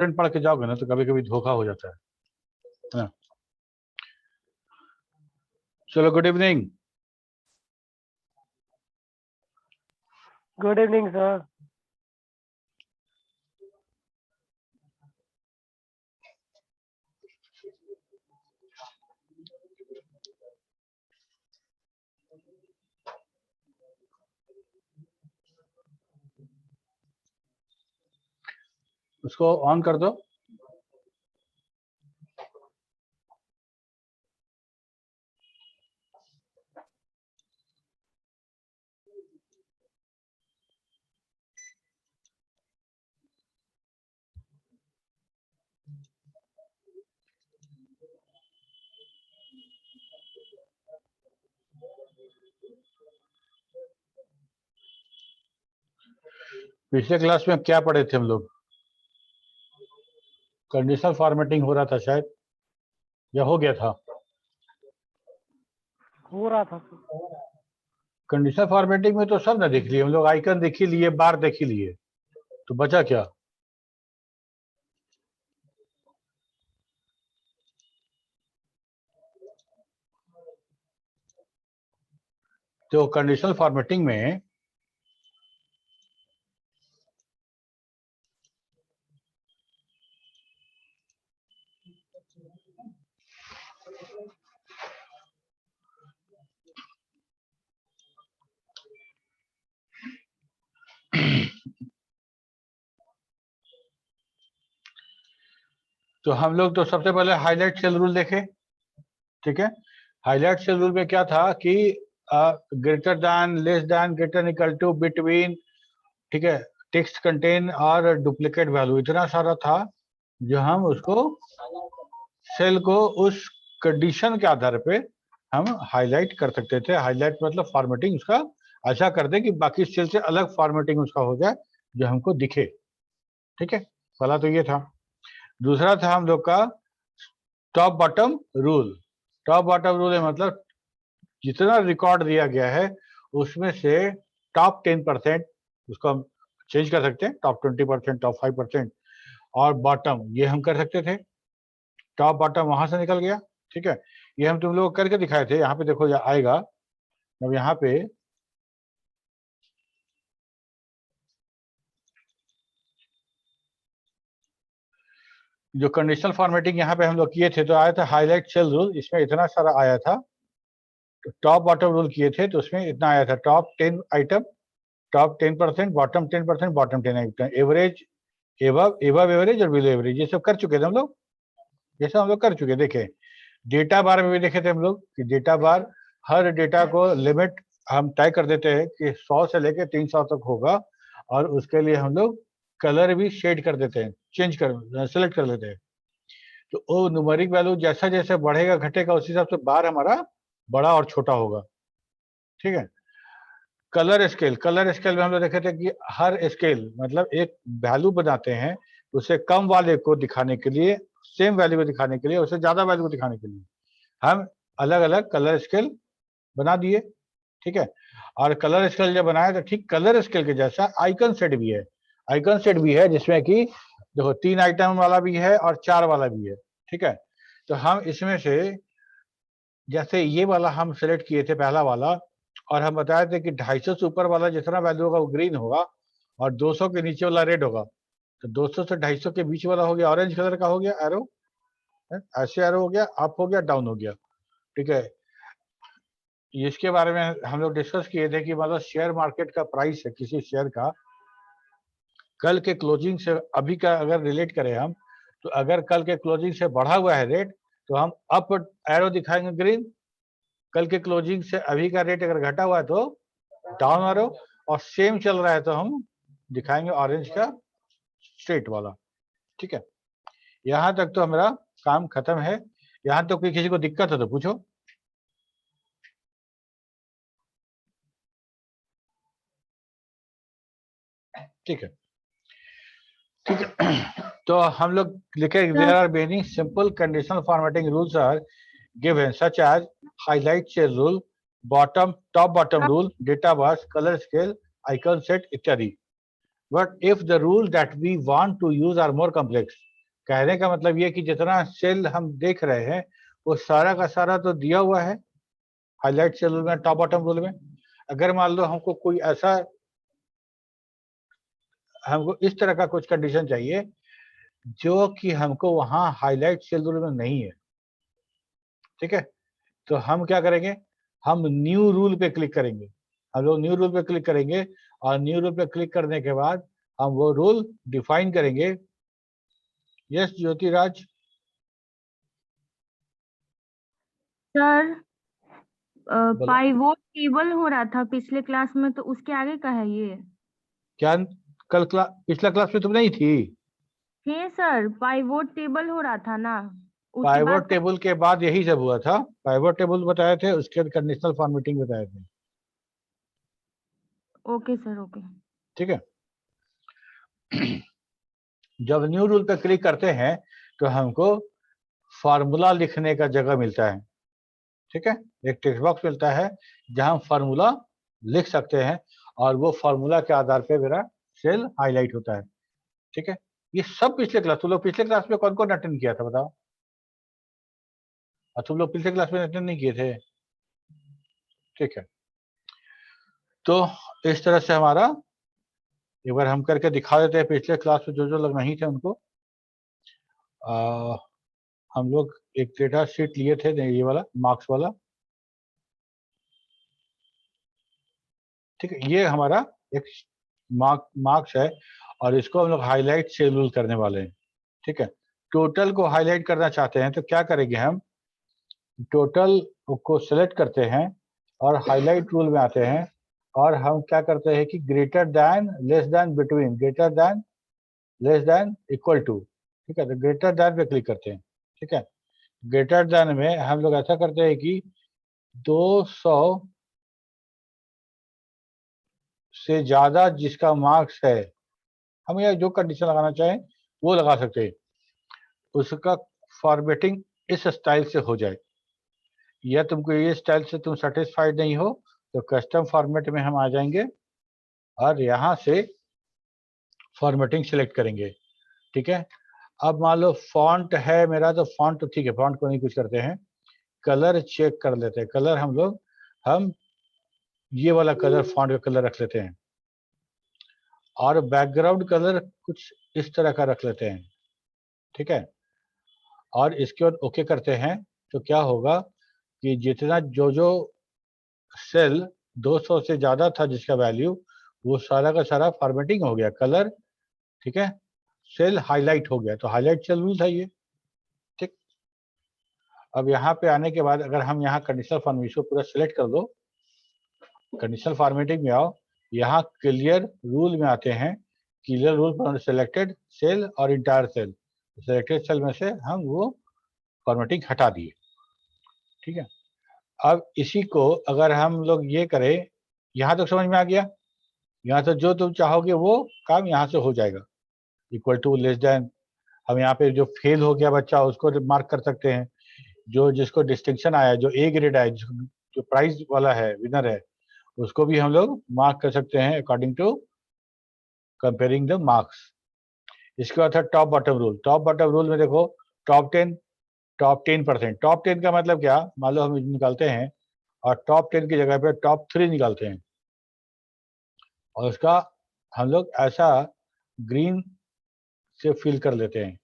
Important पढ़ के जाओगे ना तो कभी कभी धोखा हो जाता है। चलो, good evening. Good evening sir. उसको ऑन कर दो। पिछले क्लास में क्या पढ़े थे हम लोग? कंडीशनल फॉर्मेटिंग हो रहा था शायद, या हो गया था? हो रहा था। कंडीशनल फॉर्मेटिंग में तो सब ना देख लिए हम लोग, आइकन देख ही लिए, बार देख ही लिए, तो बचा क्या? तो कंडीशनल फॉर्मेटिंग में तो हम लोग तो सबसे पहले हाईलाइट सेल रूल देखे, ठीक है। हाईलाइट सेल रूल में क्या था कि greater than, less than, greater equal to, between, ठीक है, टेक्स्ट कंटेन और डुप्लीकेट वैल्यू, इतना सारा था जो हम उसको सेल को उस कंडीशन के आधार पे हम हाईलाइट कर सकते थे। हाईलाइट मतलब फॉर्मेटिंग उसका ऐसा कर दे कि बाकी सेल से अलग फॉर्मेटिंग उसका हो जाए जो हमको दिखे, ठीक है। पहला तो ये था। दूसरा था हम लोग का top bottom rule. Top bottom rule है मतलब जितना रिकॉर्ड दिया गया है उसमें से टॉप 10% उसको हम चेंज कर सकते हैं, टॉप 20%, टॉप 5%, और बॉटम ये हम कर सकते थे। टॉप बॉटम वहां से निकल गया, ठीक है। ये हम तुम लोग करके दिखाए थे। यहाँ पे देखो आएगा, अब यहाँ पे जो कंडीशनल फॉर्मेटिंग यहाँ पे हम लोग किए थे तो आया था हाईलाइट सेल रूल, इसमें इतना सारा आया था। टॉप बॉटम रूल किए थे तो उसमें इतना आया था, top 10 item, top 10%, bottom 10%, bottom 10 item, average, एवब average और बिलो एवरेज, ये सब कर चुके थे हम लोग। ये सब हम लोग कर चुके, देखे। डेटा बार में भी देखे थे हम लोग कि डेटा बार, हर डेटा को लिमिट हम तय कर देते हैं कि 100 से लेकर 300 तक होगा, और उसके लिए हम लोग कलर भी शेड कर देते हैं, चेंज कर सेलेक्ट कर लेते हैं। तो वो न्यूमेरिक वैल्यू जैसा जैसे बढ़ेगा घटेगा उस हिसाब से बार हमारा बड़ा और छोटा होगा, ठीक है। कलर स्केल, कलर स्केल में हम लोग देखे थे कि हर स्केल मतलब एक वैल्यू बनाते हैं, उसे कम वाले को दिखाने के लिए, सेम वैल्यू को दिखाने के लिए, उससे ज्यादा वैल्यू को दिखाने के लिए हम अलग अलग कलर स्केल बना दिए, ठीक है। और कलर स्केल जब बनाया तो ठीक कलर स्केल के जैसा आइकन सेट भी है। आइकन सेट भी है जिसमें कि देखो 3 आइटम वाला भी है और 4 वाला भी है, ठीक है। तो हम इसमें से जैसे ये वाला हम सेलेक्ट किए थे, पहला वाला, और हम बताए थे कि 250 से ऊपर वाला जितना वैल्यू होगा वो ग्रीन होगा और 200 के नीचे वाला रेड होगा। तो 200 से 250 के बीच वाला हो गया ऑरेंज कलर का, हो गया एरो, ऐसे एरो हो गया, अप हो गया, डाउन हो गया, ठीक है। इसके बारे में हम लोग डिस्कस किए थे कि मतलब शेयर मार्केट का प्राइस है किसी शेयर का, कल के क्लोजिंग से अभी का अगर रिलेट करें हम, तो अगर कल के क्लोजिंग से बढ़ा हुआ है रेट तो हम अप एरो दिखाएंगे ग्रीन, कल के क्लोजिंग से अभी का रेट अगर घटा हुआ है तो डाउन एरो, और सेम चल रहा है तो हम दिखाएंगे ऑरेंज का स्ट्रेट वाला, ठीक है। यहां तक तो हमारा काम खत्म है। यहां तो कोई किसी को दिक्कत है तो पूछो, ठीक है, ठीक है। तो हम लोग लिखे there are many simple conditional formatting rules are given such as highlight cell rule, bottom top bottom rule, data bars, colour scale, icon set इत्यादि। But if the rules that we want to use are more complex, कहने का मतलब ये कि जितना cell हम देख रहे हैं वो सारा का सारा तो दिया हुआ है हाईलाइट सेल रूल में, टॉप बॉटम रूल में। अगर मान लो हमको कोई ऐसा, हमको इस तरह का कुछ कंडीशन चाहिए जो कि हमको वहां हाईलाइट सेल रूल में नहीं है, ठीक है, तो हम क्या करेंगे, हम न्यू रूल पे क्लिक करेंगे। हम लोग न्यू रूल पे क्लिक करेंगे और न्यू रूल पे क्लिक करने के बाद हम वो रूल डिफाइन करेंगे। यस ज्योतिराज। सर बोलो पाइवोट टेबल हो रहा था पिछले क्लास में, तो उसके आगे का है ये। क्या, कल क्लास, पिछला क्लास में तुम नहीं थी? थे सर, पाइवोट टेबल हो रहा था ना, उसके बाद पाइवट का। टेबल के बाद यही सब हुआ था। पाइवट टेबल बताए थे, उसके बाद कंडीशनल फॉर्मेटिंग बताए थे, ओके सर, ओके। ठीक है। जब न्यू रूल पे क्लिक करते हैं तो हमको फार्मूला लिखने का जगह मिलता है, ठीक है, एक टेक्स्ट बॉक्स मिलता है जहां हम फार्मूला लिख सकते हैं और वो फार्मूला के आधार पे मेरा सेल हाईलाइट होता है, ठीक है। ये सब पिछले क्लास, तुम लोग पिछले क्लास में कौन कौन अटेंड किया था बताओ? और तुम लोग पिछले क्लास में अटेंड नहीं किए थे, ठीक है। तो इस तरह से हमारा, एक बार हम करके दिखा देते हैं पिछले क्लास में जो जो लोग नहीं थे उनको। हम लोग एक डेटा शीट लिए थे, ये वाला मार्क्स वाला, ठीक है। ये हमारा एक मार्क्स है और इसको हम लोग हाईलाइट शेड्यूल करने वाले हैं, ठीक है। टोटल को हाईलाइट करना चाहते हैं तो क्या करेंगे, हम टोटल को सिलेक्ट करते हैं और हाईलाइट रूल में आते हैं और हम क्या करते हैं कि greater than, less than, between, greater than, less than, equal to, ठीक है। तो ग्रेटर दैन पे क्लिक करते हैं, ठीक है। ग्रेटर दैन में हम लोग ऐसा करते हैं कि 200 से ज्यादा जिसका मार्क्स है, हम यह जो कंडीशन लगाना चाहें वो लगा सकते हैं, उसका फॉर्मेटिंग इस स्टाइल से हो जाए। या तुमको ये स्टाइल से तुम सेटिस्फाइड नहीं हो तो कस्टम फॉर्मेट में हम आ जाएंगे और यहाँ से फॉर्मेटिंग सिलेक्ट करेंगे, ठीक है। अब मान लो फॉन्ट है मेरा, तो फॉन्ट तो ठीक है, फॉन्ट को नहीं कुछ करते हैं, कलर चेक कर लेते हैं। कलर हम लोग, हम ये वाला कलर, फॉन्ट का कलर रख लेते हैं और बैकग्राउंड कलर कुछ इस तरह का रख लेते हैं, ठीक है। और इसके बाद ओके करते हैं तो क्या होगा कि जितना जो जो सेल 200 से ज्यादा था जिसका वैल्यू, वो सारा का सारा फॉर्मेटिंग हो गया, कलर, ठीक है, सेल हाईलाइट हो गया। तो हाईलाइट सेल रूल था ये, ठीक। अब यहाँ पे आने के बाद अगर हम यहाँ कंडीशनल फॉर्मेशन पूरा सिलेक्ट कर दो, कंडीशनल फॉर्मेटिंग में आओ, यहाँ क्लियर रूल में आते हैं, clear rule for selected cell और इंटायर सेल, सिलेक्टेड सेल में से हम वो फॉर्मेटिंग हटा दिए, ठीक है। अब इसी को अगर हम लोग ये करें, यहाँ तक समझ में आ गया? यहाँ से जो तुम चाहोगे वो काम यहाँ से हो जाएगा। इक्वल टू, लेस देन, हम यहाँ पे जो फेल हो गया बच्चा उसको मार्क कर सकते हैं, जो जिसको डिस्टिंक्शन आया, जो ए ग्रेड आया, जो प्राइज वाला है, विनर है, उसको भी हम लोग मार्क कर सकते हैं according to comparing the marks. इसके बाद था top bottom rule. Top bottom rule में देखो, टॉप 10, टॉप 10%। टॉप 10 का मतलब क्या, मान लो हम निकालते हैं और टॉप 10 की जगह पे टॉप 3 निकालते हैं और उसका हम लोग ऐसा ग्रीन से फिल कर लेते हैं,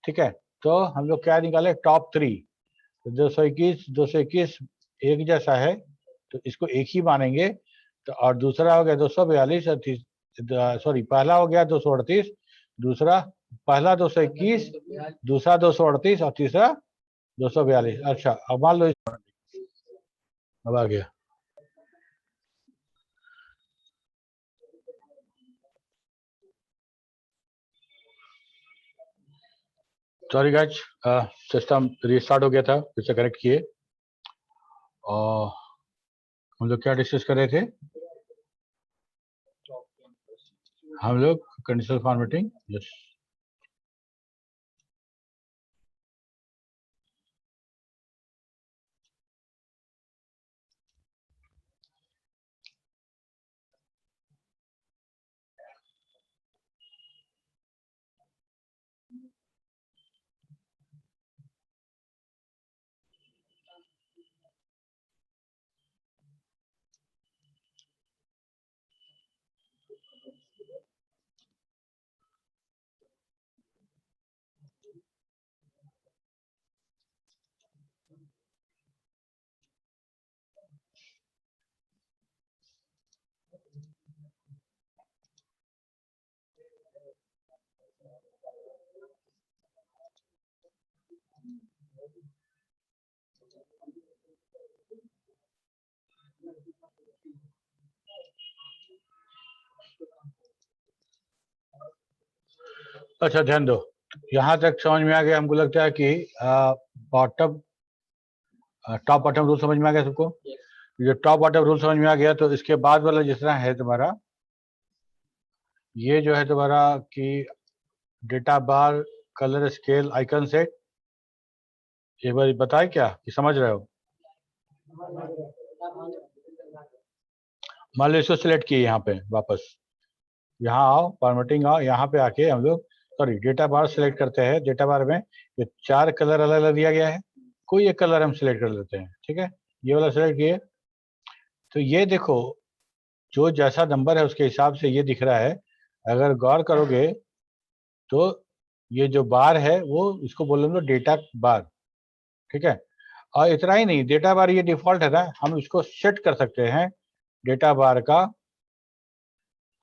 ठीक है। तो हम लोग क्या निकाले, टॉप 3, 221 एक जैसा है तो इसको एक ही मानेंगे। तो और दूसरा हो गया 242 और सॉरी, पहला हो गया 238, दूसरा, पहला 221, दूसरा 238 और तीसरा 242। अच्छा, अब मान लो अब आ गया। सॉरी गाइज, सिस्टम रीस्टार्ट हो गया था, फिर से कनेक्ट किए। और हम लोग क्या डिस्कस कर रहे थे, हम लोग कंडीशनल फॉर्मेटिंग, यस। अच्छा ध्यान दो, यहाँ तक समझ में आ गया। हमको लगता है कि बॉटम टॉप बॉटम रूल समझ में आ गया सबको। जो टॉप बॉटम रूल समझ में आ गया, तो इसके बाद वाला जिस तरह है तुम्हारा, ये जो है तुम्हारा कि डेटा बार, कलर स्केल, आइकन सेट, एक बार बताए क्या कि समझ रहे हो? मान लो इसको सिलेक्ट किए, यहाँ पे वापस यहाँ आओ, फॉर्मेटिंग आओ, यहाँ पे आके हम लोग सॉरी डेटा बार सिलेक्ट करते हैं। डेटा बार में ये 4 कलर अलग अलग दिया गया है, कोई एक कलर हम सिलेक्ट कर लेते हैं। ठीक है, ये वाला सिलेक्ट किए, तो ये देखो जो जैसा नंबर है उसके हिसाब से ये दिख रहा है। अगर गौर करोगे तो ये जो बार है वो इसको बोल लो डेटा बार। ठीक है, और इतना ही नहीं, डेटा बार ये डिफॉल्ट है ना, हम इसको सेट कर सकते हैं। डेटा बार का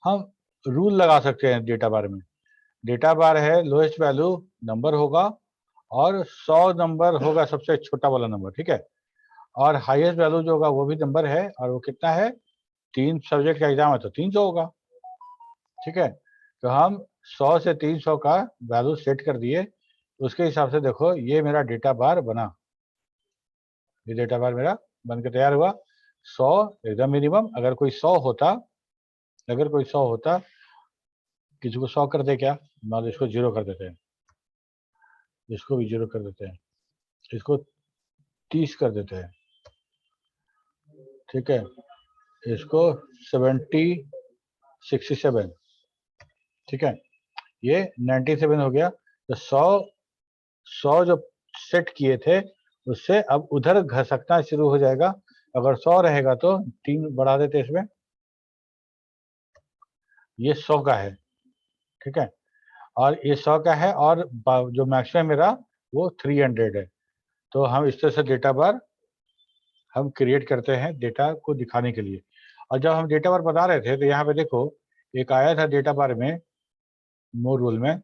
हम रूल लगा सकते हैं। डेटा बार में डेटा बार है लोएस्ट वैल्यू नंबर होगा और 100 नंबर होगा सबसे छोटा वाला नंबर। ठीक है, और हाईएस्ट वैल्यू जो होगा वो भी नंबर है, और वो कितना है, 3 सब्जेक्ट का एग्जाम है तो 300 होगा। ठीक है, तो हम 100 से 300 का वैल्यू सेट कर दिए। उसके हिसाब से देखो ये मेरा डेटा बार बना, ये डेटा बार मेरा बन के तैयार हुआ। 100 एकदम मिनिमम। अगर कोई 100 होता, किसी को 100 कर दे क्या, मान लो इसको 0 कर देते हैं, इसको भी 0 कर देते हैं, इसको 30 कर देते हैं। ठीक है, इसको 70 67। ठीक है, ये 97 हो गया। तो 100 जो सेट किए थे उससे अब उधर घसकना शुरू हो जाएगा। अगर 100 रहेगा तो 3 बढ़ा देते इसमें, ये 100 का है। ठीक है, और ये 100 का है, और जो मैक्सिमम मेरा वो 300 है। तो हम इस तरह से डेटा बार हम क्रिएट करते हैं डेटा को दिखाने के लिए। और जब हम डेटा बार बता रहे थे तो यहाँ पे देखो एक आया था डेटा बार में, मोर रूल में,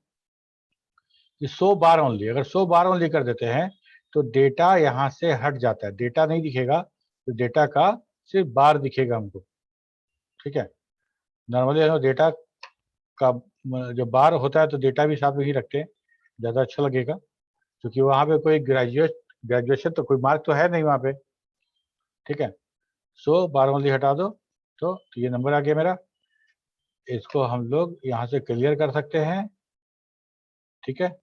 कि 100 बार ओनली। अगर 100 बार ओनली कर देते हैं तो डेटा यहाँ से हट जाता है, डेटा नहीं दिखेगा, तो डेटा का सिर्फ बार दिखेगा हमको। ठीक है, नॉर्मली हम डेटा का जो बार होता है तो डेटा भी साथ में ही रखते हैं, ज़्यादा अच्छा लगेगा, क्योंकि वहाँ पे कोई ग्रेजुएशन तो कोई मार्क तो है नहीं वहाँ पे। ठीक है, 100 बार ओनली हटा दो तो ये नंबर आ गया मेरा। इसको हम लोग यहाँ से क्लियर कर सकते हैं। ठीक है,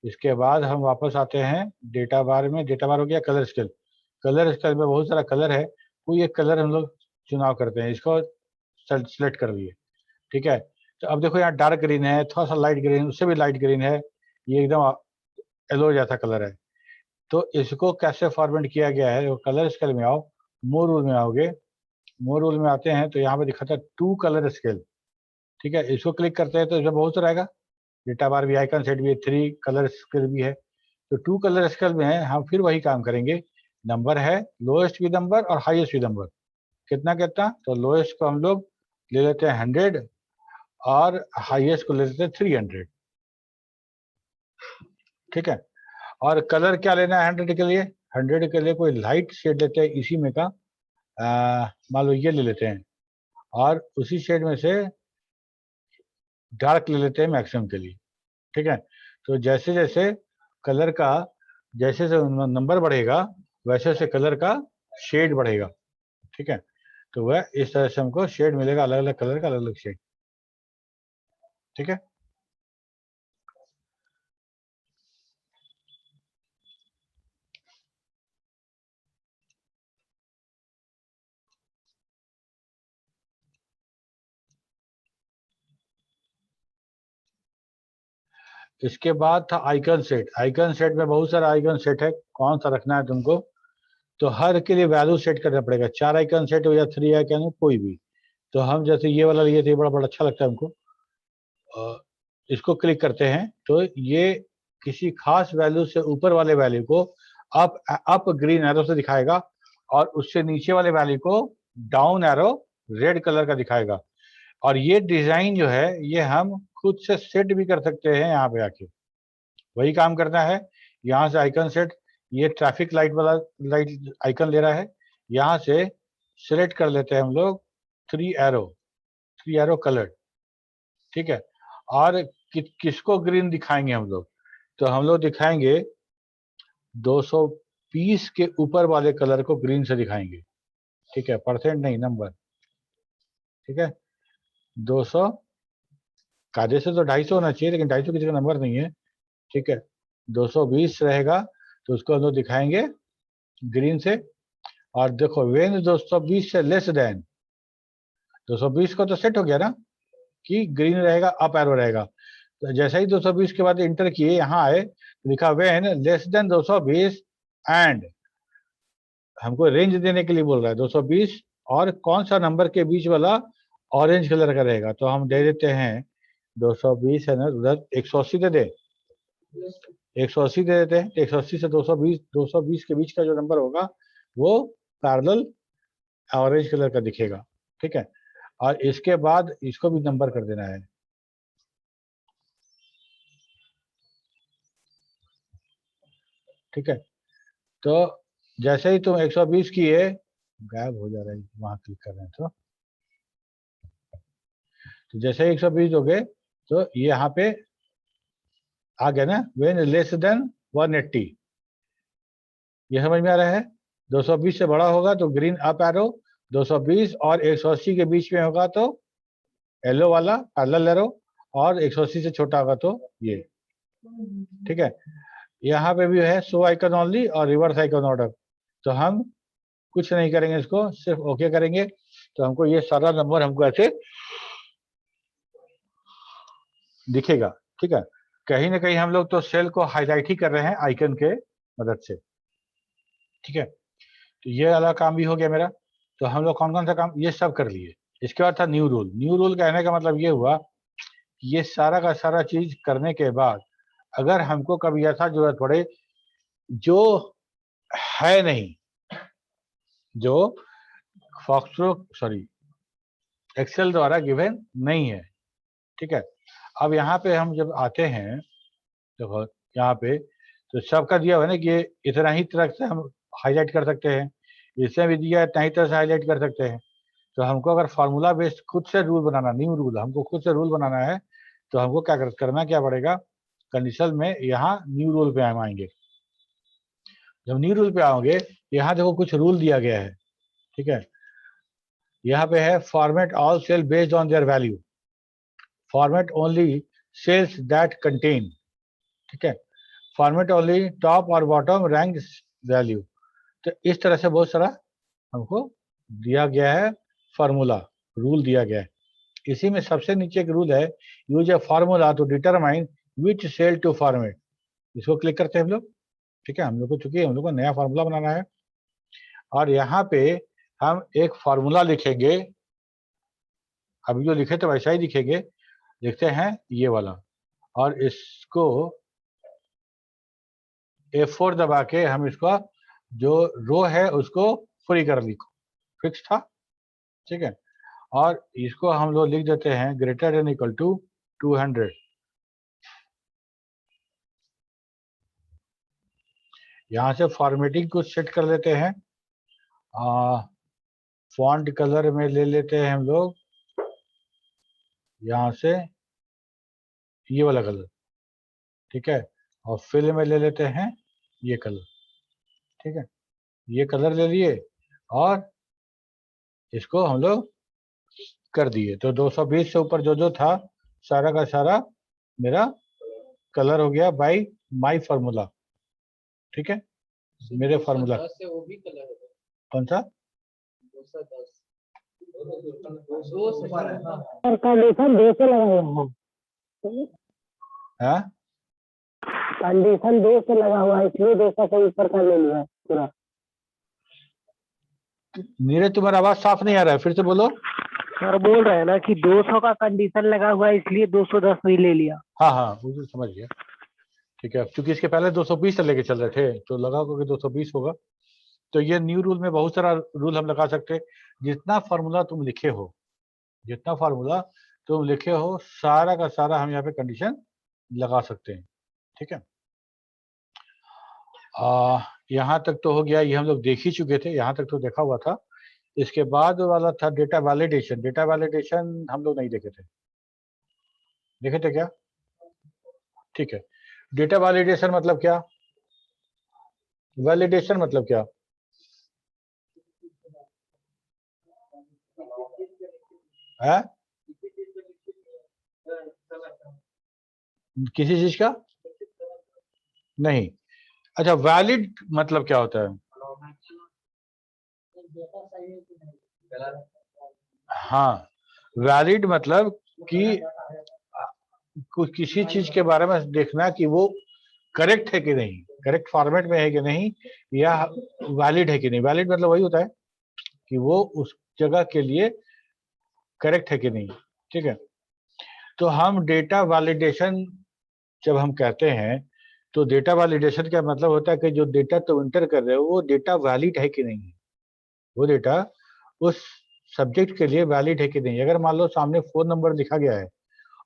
इसके बाद हम वापस आते हैं डेटा बार में। डेटा बार हो गया कलर स्केल। कलर स्केल में बहुत सारा कलर है, कोई एक कलर हम लोग चुनाव करते हैं, इसको सेलेक्ट कर लिए। ठीक है, तो अब देखो यहाँ डार्क ग्रीन है, थोड़ा सा लाइट ग्रीन, उससे भी लाइट ग्रीन है, ये एकदम येलो जैसा कलर है। तो इसको कैसे फॉर्मेट किया गया है, कलर स्केल में आओ, मोर रूल में आओगे, मोर रूल में आते हैं तो यहाँ पे दिखाता है 2 कलर स्केल। ठीक है, इसको क्लिक करते हैं तो इसमें बहुत सारा आएगा, डेटा बार भी, आइकन सेट भी है, 3 कलर स्केल भी है। तो 2 कलर स्केल में है, हम फिर वही काम करेंगे। नंबर है, लोएस्ट भी नंबर और हाईएस्ट भी नंबर, कितना कितना, तो लोएस्ट को हम लोग ले लेते हैं 100 और हाईएस्ट को ले लेते हैं 300। ठीक है, और कलर क्या लेना है 100 के लिए, 100 के लिए कोई लाइट शेड लेते हैं इसी में का, मान लो ये ले लेते हैं, और उसी शेड में से डार्क ले लेते हैं मैक्सिमम के लिए। ठीक है, तो जैसे जैसे कलर का जैसे जैसे नंबर बढ़ेगा वैसे वैसे कलर का शेड बढ़ेगा। ठीक है, तो वह इस तरह से हमको शेड मिलेगा, अलग अलग कलर का अलग अलग शेड। ठीक है, इसके बाद था आइकन सेट। आइकन सेट में बहुत सारा आइकन सेट है, कौन सा रखना है तुमको, तो हर के लिए वैल्यू सेट करना पड़ेगा। 4 आइकन सेट हो या 3 आइकन हो, कोई भी। तो हम जैसे ये वाला लिए थे, बड़ा बड़ा अच्छा लगता है हमको, इसको क्लिक करते हैं तो ये किसी खास वैल्यू से ऊपर वाले वैल्यू को अप ग्रीन एरो से दिखाएगा, और उससे नीचे वाले वैल्यू को डाउन एरो रेड कलर का दिखाएगा। और ये डिजाइन जो है ये हम खुद से सेट भी कर सकते हैं। यहाँ पे आके वही काम करना है, यहाँ से आइकन सेट, ये ट्रैफिक लाइट वाला लाइट आइकन ले रहा है, यहाँ से सिलेक्ट कर लेते हैं हम लोग 3 एरो कलर। ठीक है, और किसको ग्रीन दिखाएंगे हम लोग, तो हम लोग दिखाएंगे 220 के ऊपर वाले कलर को ग्रीन से दिखाएंगे, ठीक है, परसेंट नहीं, नंबर, ठीक है। 200 कायदे से तो 250 होना चाहिए, लेकिन 250 किसी का नंबर नहीं है, ठीक है। 220 रहेगा तो उसको हम लोग दिखाएंगे ग्रीन से। और देखो वेन 220 से लेस देन, 220 को तो सेट हो गया ना कि ग्रीन रहेगा, अप एरो रहेगा। तो जैसे ही 220 के बाद इंटर किए, यहाँ आए तो लिखा वेन लेस देन 220 एंड, हमको रेंज देने के लिए बोल रहा है 220 और कौन सा नंबर के बीच वाला ऑरेंज कलर का रहेगा, तो हम दे देते हैं 220 है ना, उधर 180 दे दे, 180 दे देते हैं। तो 180 से 220 के बीच का जो नंबर होगा वो पैरेलल ऑरेंज कलर का दिखेगा, ठीक है। और इसके बाद इसको भी नंबर कर देना है, ठीक है। तो जैसे ही तुम 120 किए, गायब हो जा रहा है, वहां क्लिक कर रहे हैं तो जैसे ही 120 हो गए तो ये यहाँ पे आ गया ना, वेन लेस देन 180, ये समझ में आ रहा है। 220 से बड़ा होगा तो ग्रीन अप एरो, 220 और 180 के बीच में होगा तो येलो वाला पैरेलल एरो, और 180 से छोटा होगा तो ये, ठीक है। यहाँ पे भी है शो आइकन ओनली और रिवर्स आइकन ऑर्डर, तो हम कुछ नहीं करेंगे, इसको सिर्फ ओके करेंगे तो हमको ये सारा नंबर हमको ऐसे दिखेगा, ठीक है। कहीं ना कहीं हम लोग तो सेल को हाईलाइट ही कर रहे हैं आइकन के मदद से, ठीक है। तो ये वाला काम भी हो गया मेरा। तो हम लोग कौन कौन सा काम ये सब कर लिए। इसके बाद था न्यू रूल। न्यू रूल कहने का मतलब ये हुआ कि ये सारा का सारा चीज करने के बाद अगर हमको कभी ऐसा जरूरत पड़े जो है नहीं, जो एक्सेल द्वारा गिवन नहीं है, ठीक है। अब यहाँ पे हम जब आते हैं देखो यहाँ पे तो सबका दिया हुआ है ना कि इतना ही तरह से हम हाईलाइट कर सकते हैं, इससे भी दिया इतना ही तरह से हाईलाइट कर सकते हैं। तो हमको अगर फार्मूला बेस्ड खुद से रूल बनाना, न्यू रूल हमको खुद से रूल बनाना है, तो हमको करना क्या पड़ेगा, कंडीशन में यहाँ न्यू रूल पे हम आएंगे। जब न्यू रूल पे आओगे यहाँ देखो कुछ रूल दिया गया है, ठीक है। यहाँ पे है format all cell based on their value, format only cells that contain, ठीक है। फॉर्मेट ओनली टॉप और बॉटम रैंक वैल्यू। तो इस तरह से बहुत सारा हमको दिया गया है, फार्मूला रूल दिया गया है। इसी में सबसे नीचे एक रूल है, use a formula to determine which cell to format. इसको क्लिक करते हैं हम लोग, ठीक है। हम लोग को चूंकि हम लोग को नया फार्मूला बनाना है और यहाँ पे हम एक फार्मूला लिखेंगे, अभी जो लिखे थे वैसा ही लिखेंगे, लिखते हैं ये वाला, और इसको F4 दबा के हम इसका जो रो है उसको फ्री कर लिखो, फिक्स था, ठीक है। और इसको हम लोग लिख देते हैं ग्रेटर देन इक्वल टू 200। यहाँ से फॉर्मेटिंग को सेट कर लेते हैं, फॉन्ट कलर में ले लेते हैं हम लोग यहाँ से ये वाला कलर, ठीक है। और फिल में ले लेते हैं ये कलर, ठीक है। ये कलर ले लिए और इसको हम लोग कर दिए। तो 220 से ऊपर जो जो था सारा का सारा मेरा कलर हो गया बाय माय फार्मूला, ठीक है। मेरे फार्मूला से वो भी कलर है, कौन सा 210 कंडीशन 2 से लगा हुआ है, है, कंडीशन 2 से लगा हुआ है, इसलिए 200 से ऊपर का ले लिया पूरा। नीरज तुम्हारा आवाज साफ नहीं आ रहा है, फिर से बोलो। सर बोल रहे हैं ना कि 200 का कंडीशन लगा हुआ है, इसलिए 210 भी ले लिया। हाँ हाँ वो तो समझ गया, ठीक है। क्योंकि इसके पहले 220 से लेके चल रहे थे तो लगा होगा कि 220 होगा। तो ये न्यू रूल में बहुत सारा रूल हम लगा सकते हैं। जितना फार्मूला तुम लिखे हो, जितना फार्मूला तुम लिखे हो सारा का सारा हम यहाँ पे कंडीशन लगा सकते हैं, ठीक है। यहाँ तक तो हो गया, ये हम लोग देख ही चुके थे, यहाँ तक तो देखा हुआ था। इसके बाद वाला था डेटा वैलिडेशन। डेटा वैलिडेशन हम लोग नहीं देखे थे, देखे थे क्या? ठीक है। डेटा वैलिडेशन मतलब क्या? वैलिडेशन मतलब क्या? है किसी चीज का नहीं। अच्छा, वैलिड मतलब क्या होता है? हाँ, वैलिड मतलब कि कुछ किसी चीज के बारे में देखना कि वो करेक्ट है कि नहीं, करेक्ट फॉर्मेट में है कि नहीं, या वैलिड है कि नहीं। वैलिड मतलब वही होता है कि वो उस जगह के लिए करेक्ट है कि नहीं। ठीक है। तो हम डेटा वैलिडेशन जब हम कहते हैं तो डेटा वैलिडेशन का मतलब होता है कि जो डेटा तुम इंटर कर रहे हो वो डेटा वैलिड है कि नहीं है, वो डेटा उस सब्जेक्ट के लिए वैलिड है कि नहीं। अगर मान लो सामने फोन नंबर लिखा गया है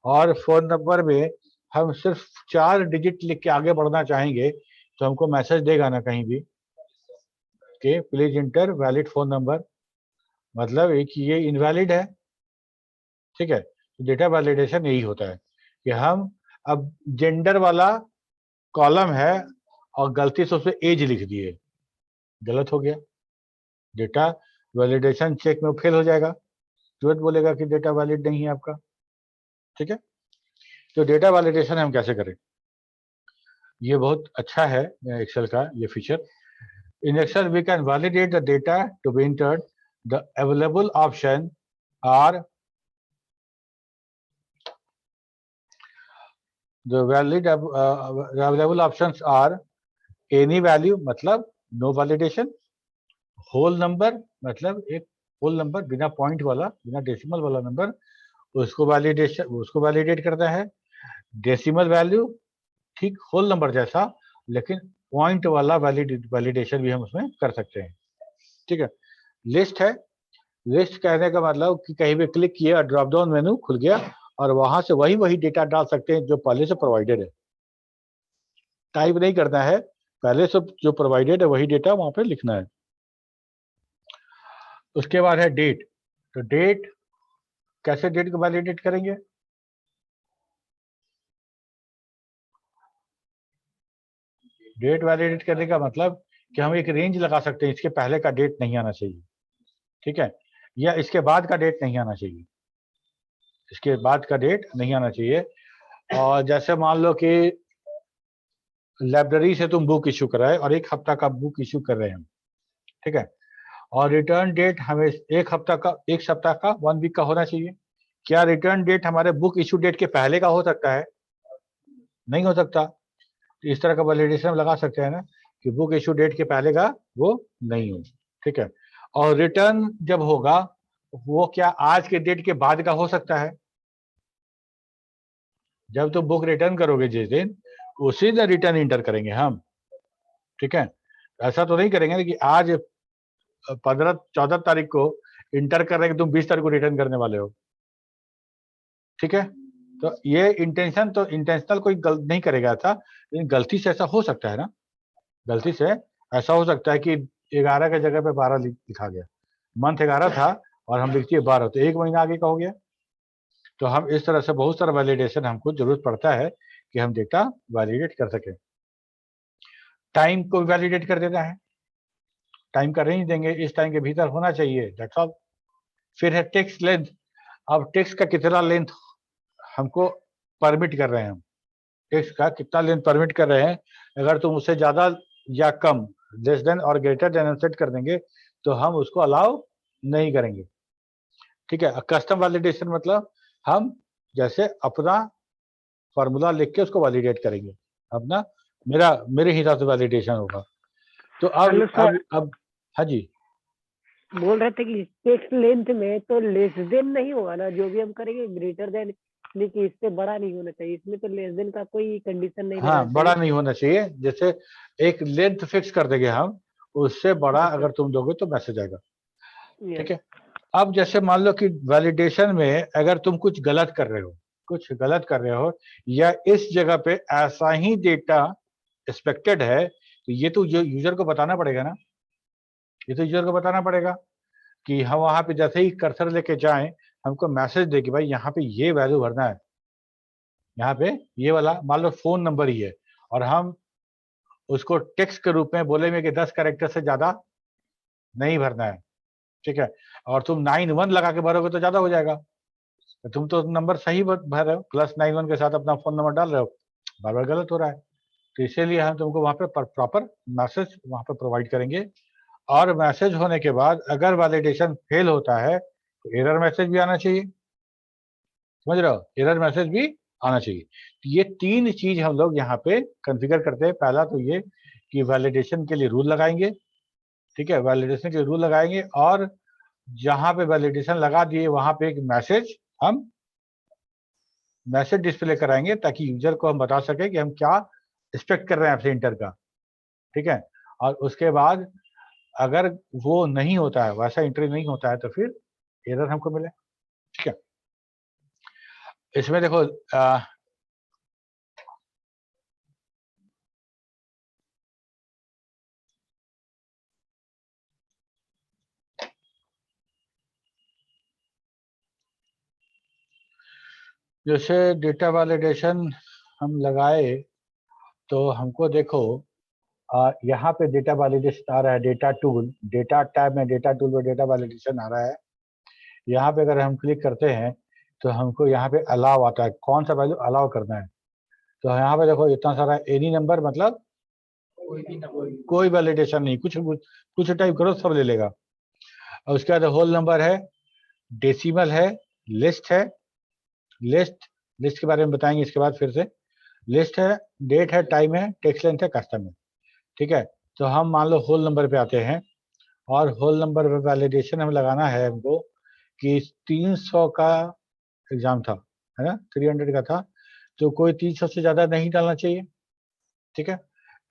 और फोन नंबर में हम सिर्फ 4 डिजिट लिख के आगे बढ़ना चाहेंगे तो हमको मैसेज देगा ना कहीं भी कि please inter valid phone number, मतलब एक ये इनवैलिड है। ठीक है। तो डेटा वैलिडेशन यही होता है कि हम अब जेंडर वाला कॉलम है और गलती से उसमें एज लिख दिए, गलत हो गया, डेटा वैलिडेशन चेक में फेल हो जाएगा, तुरंत बोलेगा कि डेटा वैलिड नहीं है आपका। ठीक है। तो डेटा वैलिडेशन हम कैसे करें? ये बहुत अच्छा है एक्सेल का ये फीचर। In Excel we can validate the data to be entered. The available option are the available options are any value मतलब no validation, whole number मतलब एक होल नंबर बिना पॉइंट वाला, बिना डेसिमल वाला नंबर, उसको वैलिडेट करता है। डेसिमल वैल्यू ठीक होल नंबर जैसा, लेकिन पॉइंट वाला वैलिडेशन भी हम उसमें कर सकते हैं। ठीक है। लिस्ट है, लिस्ट कहने का मतलब कि कहीं भी क्लिक किए और ड्रॉप डाउन मेनू खुल गया और वहां से वही डेटा डाल सकते हैं जो पहले से प्रोवाइडेड है। टाइप नहीं करना है, पहले से जो प्रोवाइडेड है वही डेटा वहां पे लिखना है। उसके बाद है डेट। तो डेट कैसे डेट को वैलिडेट करेंगे? डेट वैलिडेट करने का मतलब कि हम एक रेंज लगा सकते हैं, इसके पहले का डेट नहीं आना चाहिए। ठीक है। या इसके बाद का डेट नहीं आना चाहिए, इसके बाद का डेट नहीं आना चाहिए। और जैसे मान लो कि लाइब्रेरी से तुम बुक इशू कराए और एक हफ्ता का बुक इशू कर रहे हैं, ठीक है, और रिटर्न डेट हमें एक हफ्ता का, एक सप्ताह का, 1 वीक का होना चाहिए। क्या रिटर्न डेट हमारे बुक इशू डेट के पहले का हो सकता है? नहीं हो सकता। तो इस तरह का वैलिडेशन लगा सकते हैं ना कि बुक इशू डेट के पहले का वो नहीं हो। ठीक है। और रिटर्न जब होगा वो क्या आज के डेट के बाद का हो सकता है? जब तुम बुक रिटर्न करोगे जिस दिन, उसी दिन रिटर्न इंटर करेंगे हम। ठीक है। ऐसा तो नहीं करेंगे कि आज 14 तारीख को इंटर कर रहे हैं, तुम 20 तारीख को रिटर्न करने वाले हो। ठीक है। तो ये इंटेंशन तो इंटेंशनल कोई नहीं करेगा ऐसा, लेकिन गलती से ऐसा हो सकता है ना, गलती से ऐसा हो सकता है कि 11 के जगह पे 12 लिखा गया, मंथ 11 था और हम लिखते 12, तो 1 महीना आगे का हो गया। तो हम इस तरह से बहुत सारा वैलिडेशन हमको जरूरत पड़ता है कि हम डेटा वैलिडेट कर सकें। टाइम को वैलिडेट कर देना है, टाइम का रेंज देंगे, इस टाइम के भीतर होना चाहिए, दैट्स ऑल। फिर है टेक्स्ट लेंथ। अब टेक्स्ट का कितना लेंथ हमको परमिट कर रहे हैं, हम टेक्स्ट का कितना लेंथ परमिट कर रहे हैं। अगर तुम उससे ज्यादा या कम, लेस देन और ग्रेटर देन सेट कर देंगे तो हम उसको अलाउ नहीं करेंगे। ठीक है। कस्टम वैलिडेशन मतलब हम जैसे अपना फॉर्मूला लिख के उसको वैलिडेट करेंगे, अपना मेरे हिसाब से वैलिडेशन होगा। तो हेलो सर, अब हाँ जी, बोल रहे थे कि टेक्स्ट लेंथ में तो लेस देन नहीं होगा ना, जो भी हम करेंगे ग्रेटर देन, लेकिन इससे बड़ा नहीं होना चाहिए। इसमें तो लेस देन का कोई कंडीशन नहीं हाँ रहना बड़ा चाहिए। नहीं होना चाहिए, जैसे एक लेंथ फिक्स कर देंगे हम, उससे बड़ा अगर तुम दोगे तो मैसेज आएगा। ठीक है। अब जैसे मान लो कि वैलिडेशन में अगर तुम कुछ गलत कर रहे हो, कुछ गलत कर रहे हो, या इस जगह पे ऐसा ही डेटा एक्सपेक्टेड है, तो ये तो यूजर को बताना पड़ेगा ना, ये तो यूजर को बताना पड़ेगा कि हम वहां पे जैसे ही कर्सर लेके जाएं हमको मैसेज दे कि भाई यहाँ पे ये वैल्यू भरना है। यहाँ पे ये वाला मान लो फोन नंबर ही है और हम उसको टेक्स्ट के रूप में बोलेंगे कि 10 कैरेक्टर से ज्यादा नहीं भरना है, ठीक है, और तुम 91 लगा के भरोगे तो ज्यादा हो जाएगा। तो तुम तो नंबर सही भर रहे हो, +91 के साथ अपना फोन नंबर डाल रहे हो, बार बार गलत हो रहा है। तो इसीलिए हम तुमको वहां पे प्रॉपर मैसेज वहां पे प्रोवाइड करेंगे, और मैसेज होने के बाद अगर वैलिडेशन फेल होता है तो एरर मैसेज भी आना चाहिए, समझ रहे हो, एरर मैसेज भी आना चाहिए। तो ये 3 चीज हम लोग यहाँ पे कॉन्फ़िगर करते हैं। पहला तो ये कि वैलिडेशन के लिए रूल लगाएंगे, ठीक है, वैलिडेशन के रूल लगाएंगे, और जहां पे वैलिडेशन लगा दिए वहां पे एक हम मैसेज डिस्प्ले कराएंगे ताकि यूजर को हम बता सके कि हम क्या एक्सपेक्ट कर रहे हैं आपसे इंटर का, ठीक है। और उसके बाद अगर वो नहीं होता है, वैसा एंट्री नहीं होता है, तो फिर एरर हमको मिले, ठीक है। इसमें देखो जैसे डेटा वैलिडेशन हम लगाए तो हमको देखो यहाँ पे डेटा वैलिडेशन आ रहा है, डेटा टूल, डेटा टैब में डेटा टूल में डेटा वैलिडेशन आ रहा है। यहाँ पे अगर हम क्लिक करते हैं तो हमको यहाँ पे अलाउ आता है, कौन सा वैल्यू अलाउ करना है। तो यहाँ पे देखो इतना सारा एनी नंबर, मतलब कोई भी नंबर, कोई वैलिडेशन नहीं, कुछ टाइप करो सब ले लेगा। और उसके बाद होल नंबर है, डेसिमल है, लिस्ट है, लिस्ट के बारे में बताएंगे इसके बाद फिर से। लिस्ट है, डेट है, टाइम है, टेक्स्ट लेंथ है, कस्टम है, ठीक है। तो हम मान लो होल नंबर पे आते हैं, और होल नंबर पे वैलिडेशन हम लगाना है हमको कि 300 का एग्जाम था, है ना, 300 का था, तो कोई 300 से ज्यादा नहीं डालना चाहिए, ठीक है।